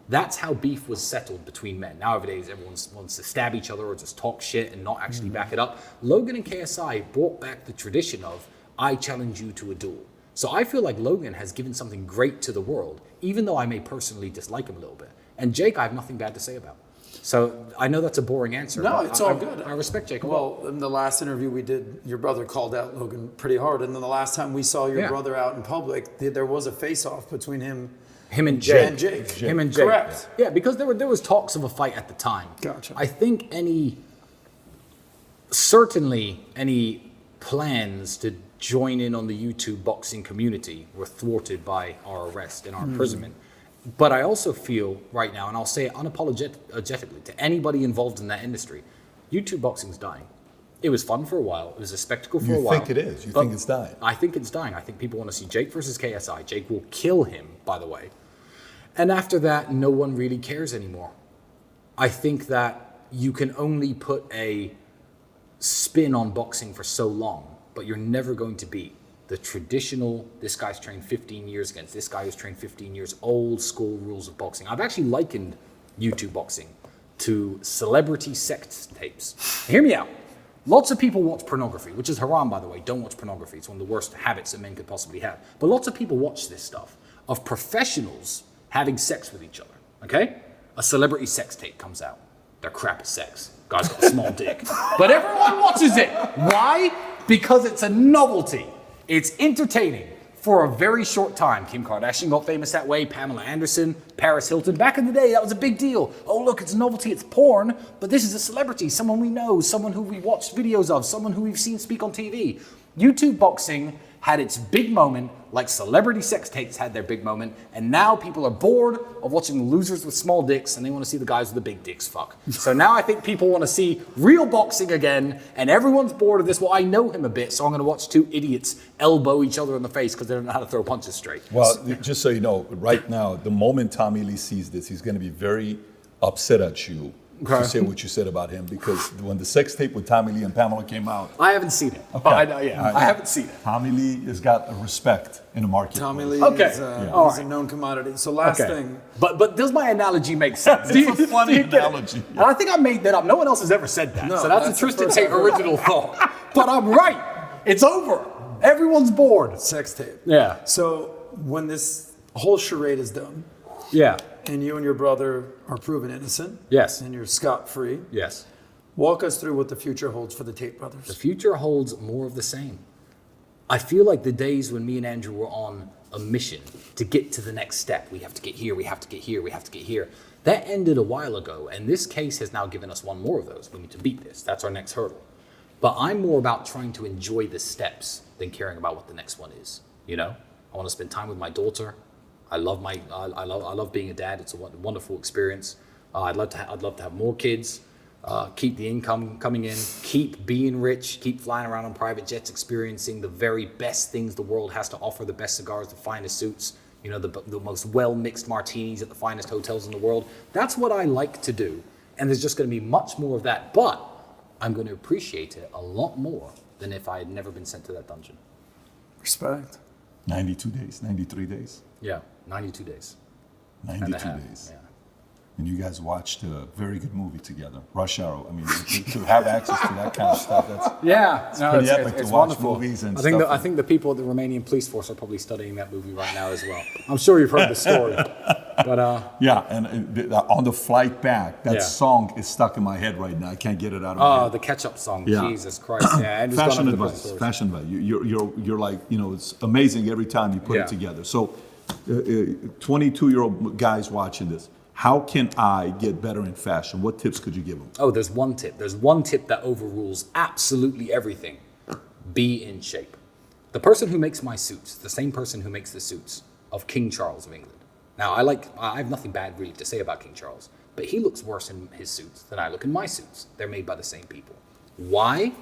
That's how beef was settled between men. Nowadays, everyone wants to stab each other or just talk shit and not actually back it up. Logan and KSI brought back the tradition of I challenge you to a duel. So I feel like Logan has given something great to the world, even though I may personally dislike him a little bit. And Jake, I have nothing bad to say about. So I know that's a boring answer. No, but it's all good. I respect Jake. Well, in the last interview we did, your brother called out Logan pretty hard. And then the last time we saw your brother out in public, there was a face-off between him and Jake. And Jake. Him and Jake. Correct. Yeah, because there was talks of a fight at the time. Gotcha. I think certainly any plans to join in on the YouTube boxing community were thwarted by our arrest and our imprisonment. But I also feel right now, and I'll say it unapologetically to anybody involved in that industry, YouTube boxing's dying. It was fun for a while. It was a spectacle for a while. You think it is? You think it's dying? I think it's dying. I think people want to see Jake versus KSI. Jake will kill him, by the way. And after that, no one really cares anymore. I think that you can only put a spin on boxing for so long, but you're never going to beat the traditional, this guy's trained 15 years against this guy who's trained 15 years, old school rules of boxing. I've actually likened YouTube boxing to celebrity sex tapes. Hear me out. Lots of people watch pornography, which is haram, by the way. Don't watch pornography. It's one of the worst habits that men could possibly have. But lots of people watch this stuff of professionals having sex with each other, okay? A celebrity sex tape comes out. They're crap at sex. Guy's got a small dick. But everyone watches it. Why? Because it's a novelty. It's entertaining for a very short time. Kim Kardashian got famous that way, Pamela Anderson, Paris Hilton. Back in the day, that was a big deal. Oh, look, it's a novelty, it's porn, but this is a celebrity, someone we know, someone who we watched videos of, someone who we've seen speak on TV. YouTube boxing had its big moment, like celebrity sex tapes had their big moment, and now people are bored of watching losers with small dicks, and they want to see the guys with the big dicks fuck. So now I think people want to see real boxing again, and everyone's bored of this. Well, I know him a bit, so I'm going to watch two idiots elbow each other in the face because they don't know how to throw punches straight. Well, just so you know, right now, the moment Tommy Lee sees this, he's going to be very upset at you to say what you said about him, because when the sex tape with Tommy Lee and Pamela came out, I haven't seen it. Okay. I haven't seen it. Tommy Lee has got a respect in the market. Tommy Lee Okay. is All he's a known commodity. So last thing. But does my analogy make sense? It's a funny do you get it? analogy. And I think I made that up. No one else has ever said that. No, So that's a that's the Tristan first Tate I've heard. original thought. But I'm right. It's over. Everyone's bored. Sex tape. Yeah. So when this whole charade is done, Yeah. and you and your brother are proven innocent, Yes. and you're scot-free, Yes. walk us through what the future holds for the Tate brothers. The future holds more of the same. I feel like the days when me and Andrew were on a mission to get to the next step, we have to get here, we have to get here, we have to get here, that ended a while ago. And this case has now given us one more of those. We need to beat this. That's our next hurdle. But I'm more about trying to enjoy the steps than caring about what the next one is. You know, I want to spend time with my daughter. I love being a dad. It's a wonderful experience. I'd love to have more kids. Keep the income coming in. Keep being rich. Keep flying around on private jets, experiencing the very best things the world has to offer: the best cigars, the finest suits. You know, the most well mixed martinis at the finest hotels in the world. That's what I like to do, and there's just going to be much more of that. But I'm going to appreciate it a lot more than if I had never been sent to that dungeon. Respect. 92 days, 93 days. Yeah, 92 days. 92 and a half. days. Yeah. And you guys watched a very good movie together, Rush Hour. I mean, to have access to that kind of stuff, that's Yeah, no, pretty epic to watch wonderful. movies and I think stuff. I think the people at the Romanian police force are probably studying that movie right now as well. I'm sure you've heard the story, but yeah, and on the flight back, that Yeah. song is stuck in my head right now. I can't get it out of my oh, head. the catch-up song, Yeah. Jesus Christ! Yeah, Andrew's gone Fashion over the advice. stories. Fashion advice. You're like, you know, it's amazing every time you put Yeah. it together. So, 22-year-old guys watching this, how can I get better in fashion? What tips could you give them? Oh, there's one tip. There's one tip that overrules absolutely everything. Be in shape. The person who makes my suits, the same person who makes the suits of King Charles of England. Now, I have nothing bad really to say about King Charles, but he looks worse in his suits than I look in my suits. They're made by the same people. Why?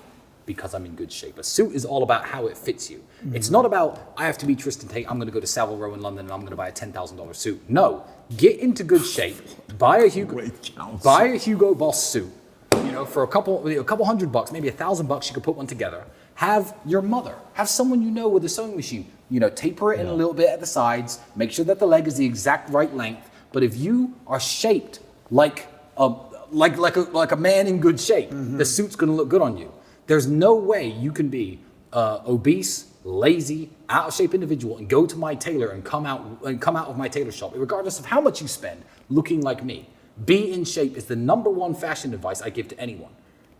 Because I'm in good shape. A suit is all about how it fits you. Mm-hmm. It's not about, I have to be Tristan Tate, I'm going to go to Savile Row in London and I'm going to buy a $10,000 suit. No, get into good shape, buy a Hugo Boss suit, you know, for a couple $100, maybe $1,000, you could put one together. Have your mother, have someone you know with a sewing machine, you know, taper it in a little bit at the sides, make sure that the leg is the exact right length. But if you are shaped like a man in good shape, the suit's going to look good on you. There's no way you can be obese, lazy, out of shape individual and go to my tailor and come out of my tailor shop, regardless of how much you spend, looking like me. Be in shape is the number one fashion advice I give to anyone.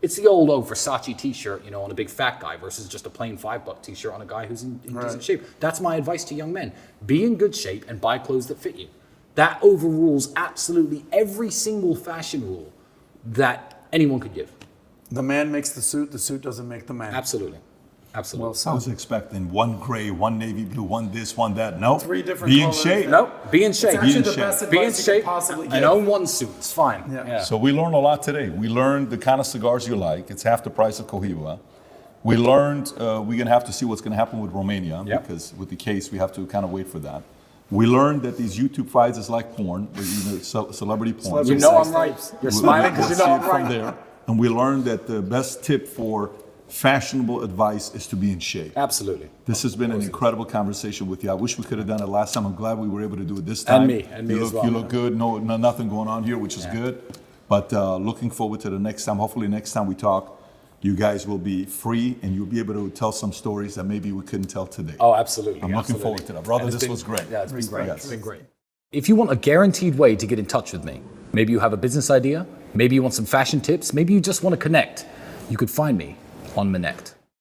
It's the old Versace t-shirt, on a big fat guy versus just a plain $5 t-shirt on a guy who's in decent shape. That's my advice to young men. Be in good shape and buy clothes that fit you. That overrules absolutely every single fashion rule that anyone could give. The man makes the suit doesn't make the man. Absolutely. Absolutely. I was expecting one gray, one navy blue, one this, one that. No. 3 different Be in colors. shape. No, be in shape. It's actually in the shape. best Be in advice you shape could possibly and give. own one suit. It's fine. Yeah. So we learned a lot today. We learned the kind of cigars you like. It's half the price of Cohiba. We learned we're going to have to see what's going to happen with Romania because with the case, we have to kind of wait for that. We learned that these YouTube fights is like porn, celebrity porn. You know I'm right. You're smiling because you know I'm from right. there. And we learned that the best tip for fashionable advice is to be in shape. Absolutely. This has been an incredible conversation with you. I wish we could have done it last time. I'm glad we were able to do it this time. And me as well. You look good. No, nothing going on here, which is good. But looking forward to the next time. Hopefully next time we talk, you guys will be free and you'll be able to tell some stories that maybe we couldn't tell today. Oh, absolutely. I'm looking forward to that. Brother, this was great. Yeah, it's been great. Yes. It's been great. If you want a guaranteed way to get in touch with me, maybe you have a business idea, maybe you want some fashion tips, maybe you just want to connect, you could find me on Minect.